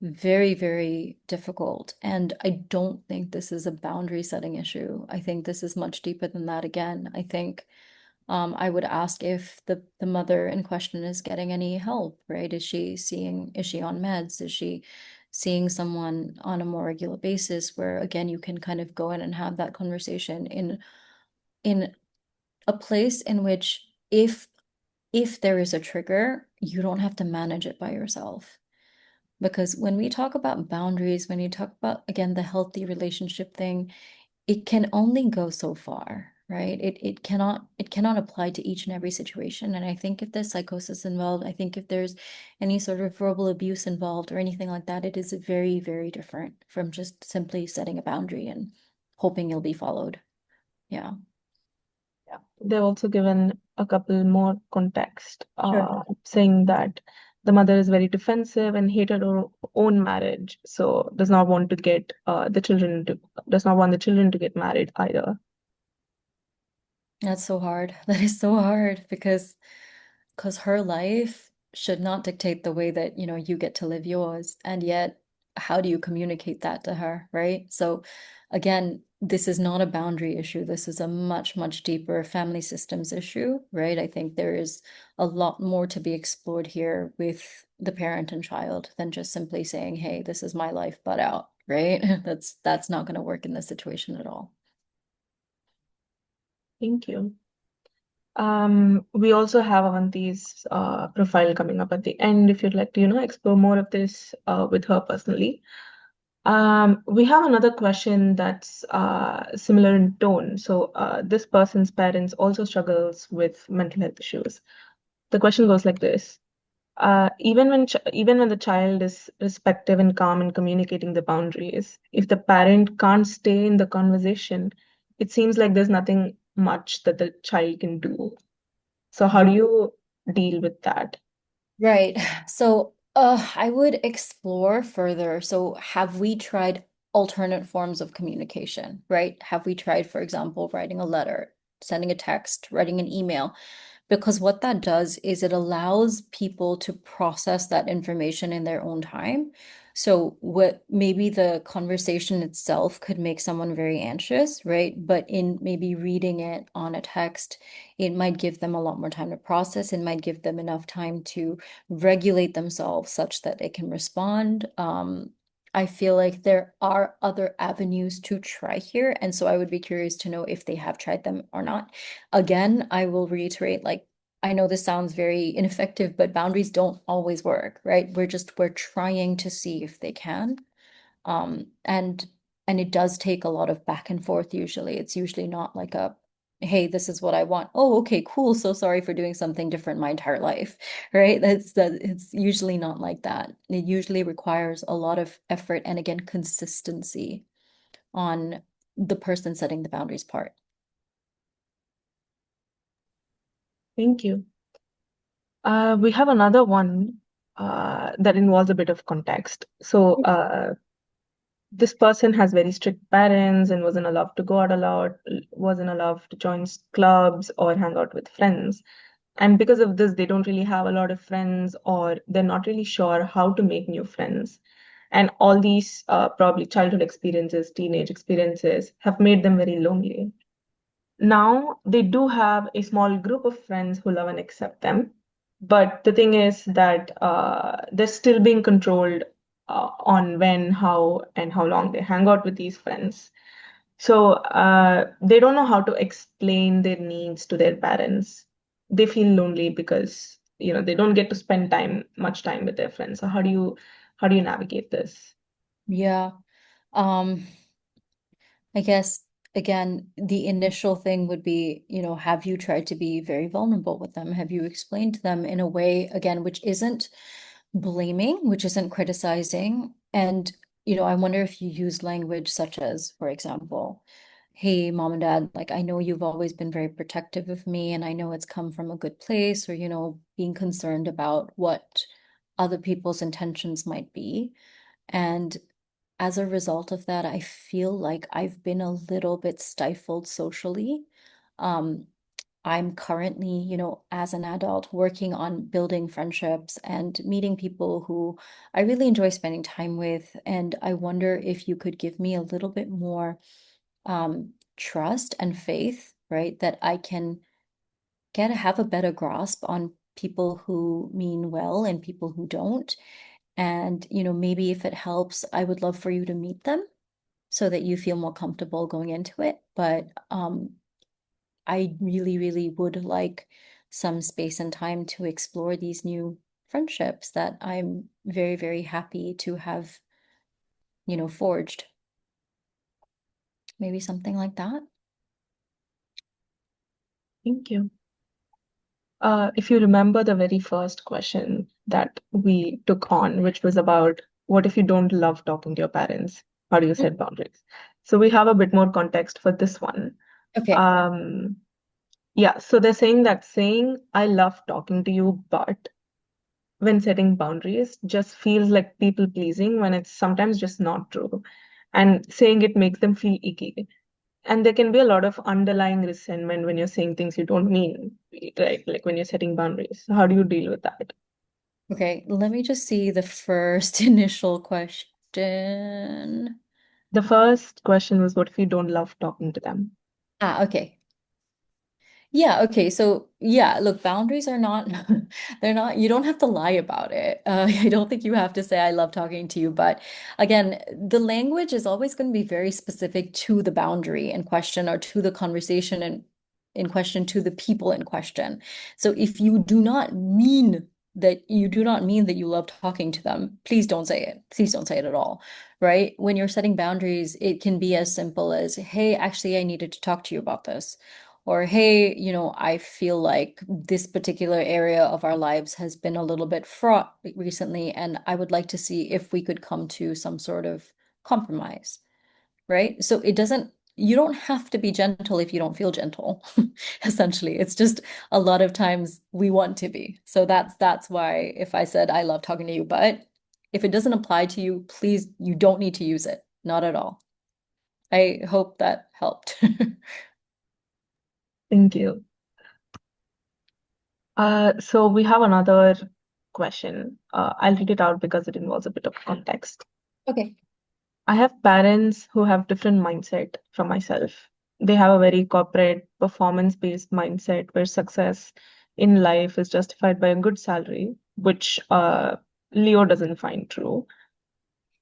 very, very difficult. And I don't think this is a boundary setting issue. I think this is much deeper than that again. I think I would ask if the mother in question is getting any help, right? Is she on meds? Is she seeing someone on a more regular basis where again you can kind of go in and have that conversation in a place in which if there is a trigger, you don't have to manage it by yourself. Because when we talk about boundaries, when you talk about again the healthy relationship thing, it can only go so far, right? It cannot apply to each and every situation. And I think if there's psychosis involved, I think if there's any sort of verbal abuse involved or anything like that, it is very, very different from just simply setting a boundary and hoping you'll be followed. Yeah. Yeah. They've also given a couple more context, Sure. saying that the mother is very defensive and hated her own marriage, so does not want to get does not want the children to get married either. That's so hard. That is so hard because her life should not dictate the way that, you get to live yours. And yet, how do you communicate that to her, right? So again, this is not a boundary issue. This is a much, much deeper family systems issue, right? I think there is a lot more to be explored here with the parent and child than just simply saying, "Hey, this is my life, butt out," right? That's not going to work in this situation at all. Thank you. We also have Avanti's profile coming up at the end if you'd like to, explore more of this with her personally. We have another question that's similar in tone. So this person's parents also struggles with mental health issues. The question goes like this. Even when the child is respectful and calm in communicating the boundaries, if the parent can't stay in the conversation, it seems like there's nothing much that the child can do. So how do you deal with that? Right. So, I would explore further. So, have we tried alternate forms of communication, right? Have we tried, for example, writing a letter, sending a text, writing an email? Because what that does is it allows people to process that information in their own time. So what maybe the conversation itself could make someone very anxious, right? But in maybe reading it on a text, it might give them a lot more time to process. It might give them enough time to regulate themselves such that they can respond. I feel like there are other avenues to try here. And so I would be curious to know if they have tried them or not. Again, I will reiterate, like, I know this sounds very ineffective, but boundaries don't always work, right? We're trying to see if they can. Um, and and it does take a lot of back and forth usually. It's usually not like a, hey, this is what I want. Oh, okay, cool. So sorry for doing something different my entire life, right? It's usually not like that. It usually requires a lot of effort and again, consistency on the person setting the boundaries part. Thank you. We have another one that involves a bit of context. So, this person has very strict parents and wasn't allowed to go out a lot, wasn't allowed to join clubs or hang out with friends. And because of this, they don't really have a lot of friends, or they're not really sure how to make new friends. And all these probably childhood experiences, teenage experiences have made them very lonely. Now they do have a small group of friends who love and accept them. But the thing is that they're still being controlled on when, how, and how long they hang out with these friends. So they don't know how to explain their needs to their parents. They feel lonely because they don't get to spend much time with their friends. So how do you navigate this? Yeah. Um, I guess again, the initial thing would be, have you tried to be very vulnerable with them? Have you explained to them in a way, again, which isn't blaming, which isn't criticizing? And, I wonder if you use language such as, for example, hey, mom and dad, like I know you've always been very protective of me, and I know it's come from a good place, or, being concerned about what other people's intentions might be. And as a result of that, I feel like I've been a little bit stifled socially. Um, I'm currently, as an adult, working on building friendships and meeting people who I really enjoy spending time with. And I wonder if you could give me a little bit more trust and faith, right? That I can have a better grasp on people who mean well and people who don't. And, maybe if it helps, I would love for you to meet them so that you feel more comfortable going into it. But I really, really would like some space and time to explore these new friendships that I'm very, very happy to have, forged. Maybe something like that. Thank you. If you remember the very first question that we took on, which was about what if you don't love talking to your parents? How do you set boundaries? So we have a bit more context for this one. Okay. Um, yeah, so they're saying I love talking to you, but when setting boundaries just feels like people pleasing when it's sometimes just not true. And saying it makes them feel icky. And there can be a lot of underlying resentment when you're saying things you don't mean, right? Like when you're setting boundaries. So how do you deal with that? Okay. Let me just see the first initial question. The first question was, what if you don't love talking to them? Okay. Yeah, okay. So, yeah, look, boundaries are not, they're not, you don't have to lie about it. I don't think you have to say, I love talking to you. But again, the language is always going to be very specific to the boundary in question or to the conversation in question, to the people in question. So, if you do not mean that you love talking to them, please don't say it. Please don't say it at all, right? When you're setting boundaries, it can be as simple as, hey, actually, I needed to talk to you about this. Or, hey, I feel like this particular area of our lives has been a little bit fraught recently, and I would like to see if we could come to some sort of compromise, right? So it doesn't you don't have to be gentle if you don't feel gentle, essentially. It's just a lot of times we want to be. So that's why if I said I love talking to you, but if it doesn't apply to you, please, you don't need to use it. Not at all. I hope that helped. Thank you. So we have another question. I'll read it out because it involves a bit of context. Okay. I have parents who have different mindset from myself. They have a very corporate, performance-based mindset where success in life is justified by a good salary, which Leo doesn't find true.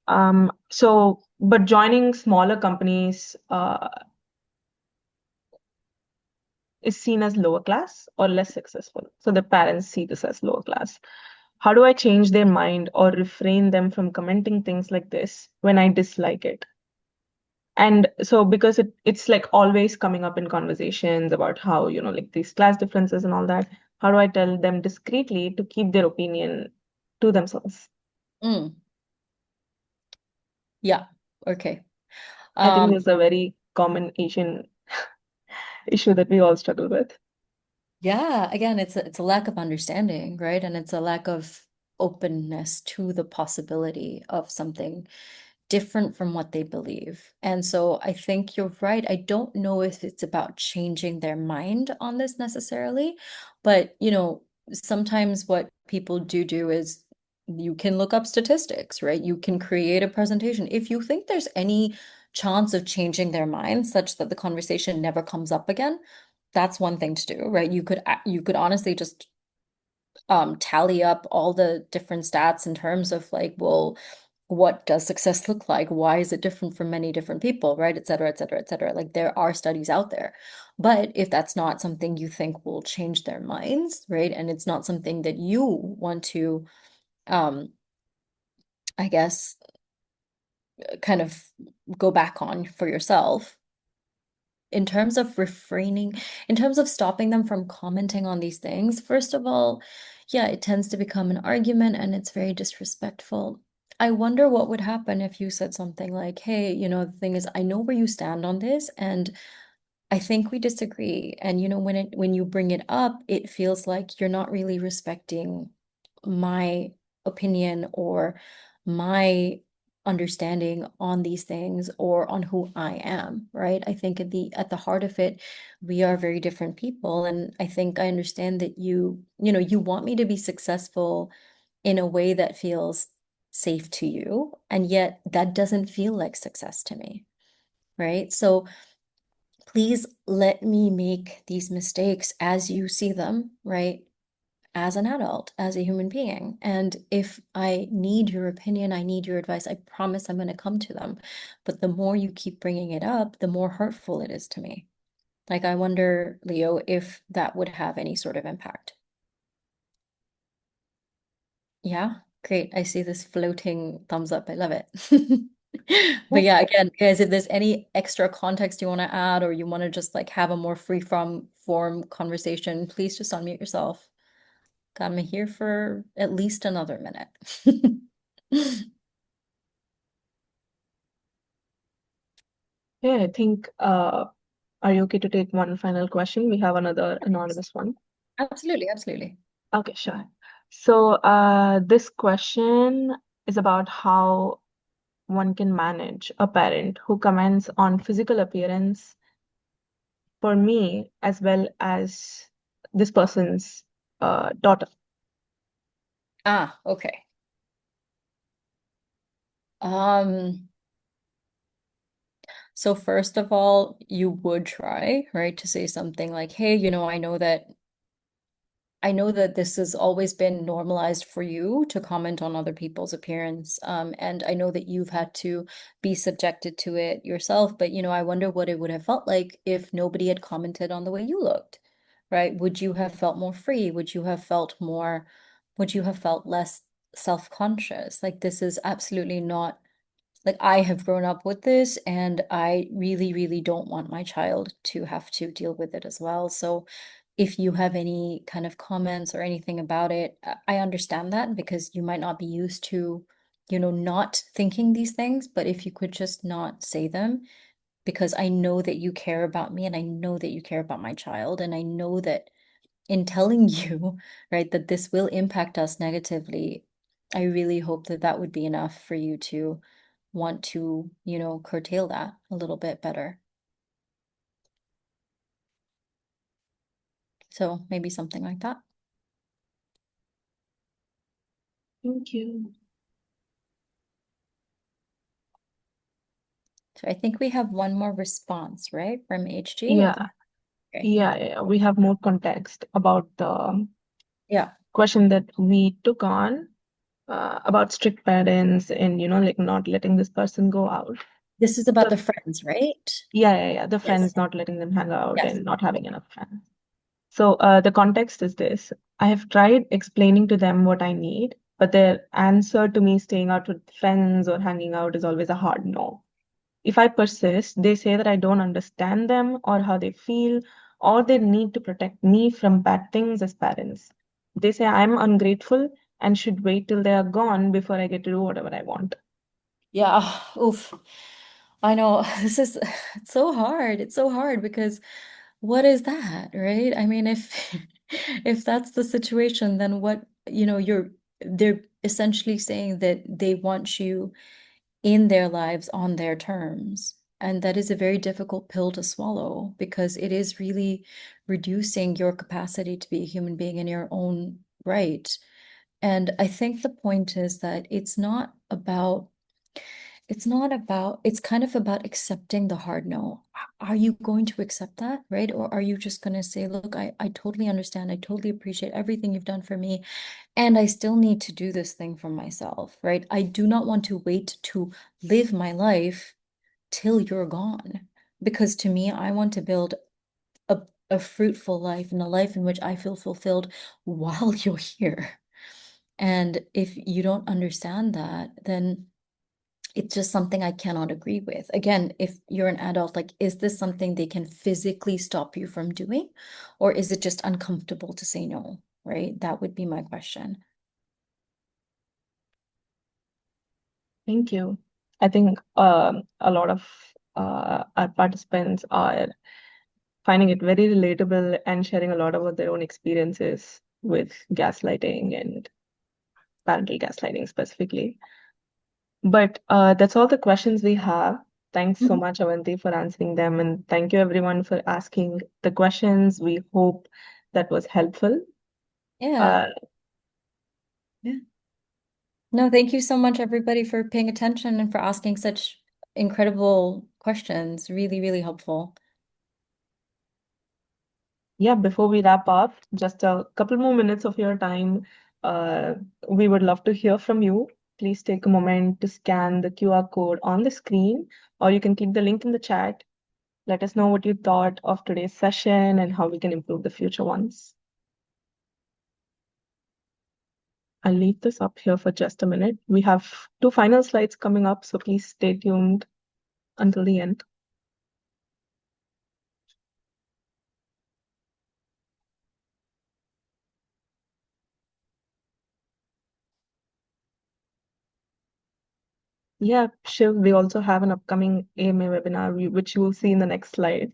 But joining smaller companies is seen as lower class or less successful. So the parents see this as lower class. How do I change their mind or refrain them from commenting things like this when I dislike it? And so because it's like always coming up in conversations about how, like these class differences and all that, how do I tell them discreetly to keep their opinion to themselves? Mm. Yeah. Okay. I think Um, this is a very common Asian issue that we all struggle with. yeah, again, it's a lack of understanding, right? And it's a lack of openness to the possibility of something different from what they believe. And so I think you're right. I don't know if it's about changing their mind on this necessarily, but sometimes what people do is you can look up statistics, right? You can create a presentation. If you think there's any chance of changing their mind such that the conversation never comes up again, that's one thing to do, right? You could honestly just tally up all the different stats in terms of like, well, what does success look like? Why is it different for many different people, right? Et cetera, et cetera, et cetera. Like there are studies out there. But if that's not something you think will change their minds, right? And it's not something that you want to, um, I guess, kind of go back on for yourself, in terms of refraining, in terms of stopping them from commenting on these things, first of all, yeah, it tends to become an argument and it's very disrespectful. I wonder what would happen if you said something like, hey, the thing is, I know where you stand on this, and I think we disagree. And when you bring it up, it feels like you're not really respecting my opinion or my understanding on these things or on who I am, right? I think at the heart of it, we are very different people. And I think I understand that you want me to be successful in a way that feels safe to you, and yet that doesn't feel like success to me, right? So please let me make these mistakes as you see them, right? As an adult, as a human being. And if I need your opinion, I need your advice, I promise I'm going to come to them. But the more you keep bringing it up, the more hurtful it is to me. Like, I wonder, Leo, if that would have any sort of impact. Yeah, great. I see this floating thumbs up. I love it. But yeah, again, guys, if there's any extra context you want to add or you want to just like have a more free from form conversation, please just unmute yourself. I'm here for at least another minute. Yeah, I think, are you okay to take one final question? We have another anonymous one. Absolutely, absolutely. Okay, sure. So, this question is about how one can manage a parent who comments on physical appearance for me as well as this person's daughter. Ah, okay. Um, so first of all, you would try, right, to say something like, hey, I know that this has always been normalized for you to comment on other people's appearance. And I know that you've had to be subjected to it yourself, but I wonder what it would have felt like if nobody had commented on the way you looked, right? Would you have felt more free? Would you have felt less self-conscious? Like this is absolutely not like I have grown up with this, and I really, really don't want my child to have to deal with it as well. So if you have any kind of comments or anything about it, I understand that because you might not be used to, not thinking these things, but if you could just not say them, because I know that you care about me and I know that you care about my child. And I know that in telling you, right, that this will impact us negatively, I really hope that that would be enough for you to want to, curtail that a little bit better. So maybe something like that. Thank you. So I think we have one more response, right, from HG. Yeah. Okay. Yeah. We have more context about the Yeah. question that we took on about strict parents and, like not letting this person go out. This is about So, the friends, right? yeah. The Yes. friends not letting them hang out Yes. and not having enough friends. So the context is this. I have tried explaining to them what I need, but their answer to me staying out with friends or hanging out is always a hard no. If I persist, they say that I don't understand them or how they feel, or they need to protect me from bad things as parents. They say I'm ungrateful and should wait till they are gone before I get to do whatever I want. Yeah. Oof. I know this is it's so hard. It's so hard because what is that, right? I mean, if if that's the situation, then what, they're essentially saying that they want you in their lives on their terms. And that is a very difficult pill to swallow because it is really reducing your capacity to be a human being in your own right. And I think the point is that it's kind of about accepting the hard no. Are you going to accept that, right? Or are you just going to say, look, I totally understand. I totally appreciate everything you've done for me. And I still need to do this thing for myself, right? I do not want to wait to live my life till you're gone. Because to me, I want to build a fruitful life and a life in which I feel fulfilled while you're here. And if you don't understand that, then it's just something I cannot agree with. Again, if you're an adult, like, is this something they can physically stop you from doing? Or is it just uncomfortable to say no, right? That would be my question. Thank you. I think a lot of our participants are finding it very relatable and sharing a lot about their own experiences with gaslighting and parental gaslighting specifically. But that's all the questions we have. Thanks so Mhm. much, Avanti, for answering them. And thank you, everyone, for asking the questions. We hope that was helpful. Yeah. Uh, yeah. No, thank you so much, everybody, for paying attention and for asking such incredible questions. Really, really helpful. Yeah, before we wrap up, just a couple more minutes of your time. Uh, we would love to hear from you. Please take a moment to scan the QR code on the screen, or you can click the link in the chat. Let us know what you thought of today's session and how we can improve the future ones. I'll leave this up here for just a minute. We have two final slides coming up, so please stay tuned until the end. Yeah, Shiv, we also have an upcoming AMA webinar, which you will see in the next slide.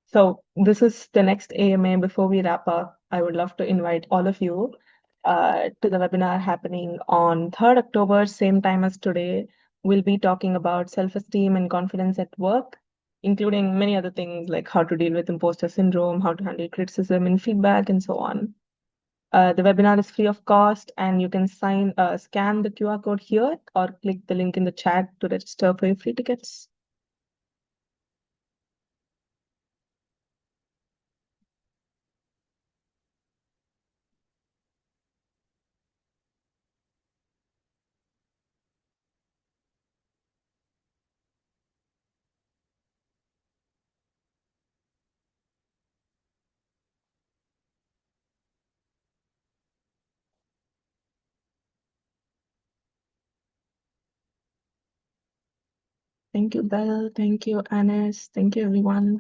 So this is the next AMA. Before we wrap up, I would love to invite all of you to the webinar happening on 3rd October, same time as today. We'll be talking about self-esteem and confidence at work, including many other things like how to deal with imposter syndrome, how to handle criticism and feedback, and so on. The webinar is free of cost, and you can scan the QR code here or click the link in the chat to register for your free tickets. Thank you, Belle. Thank you, Anis. Thank you, everyone.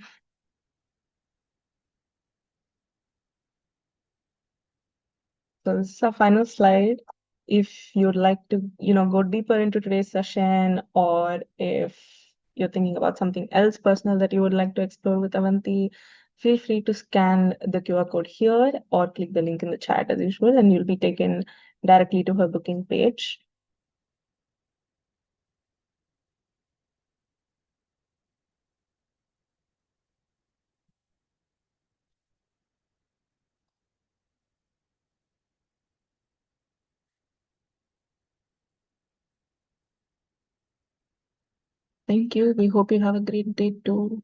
So this is our final slide. If you'd like to, go deeper into today's session, or if you're thinking about something else personal that you would like to explore with Avanti, feel free to scan the QR code here or click the link in the chat as usual, and you'll be taken directly to her booking page. Thank you. We hope you have a great day too.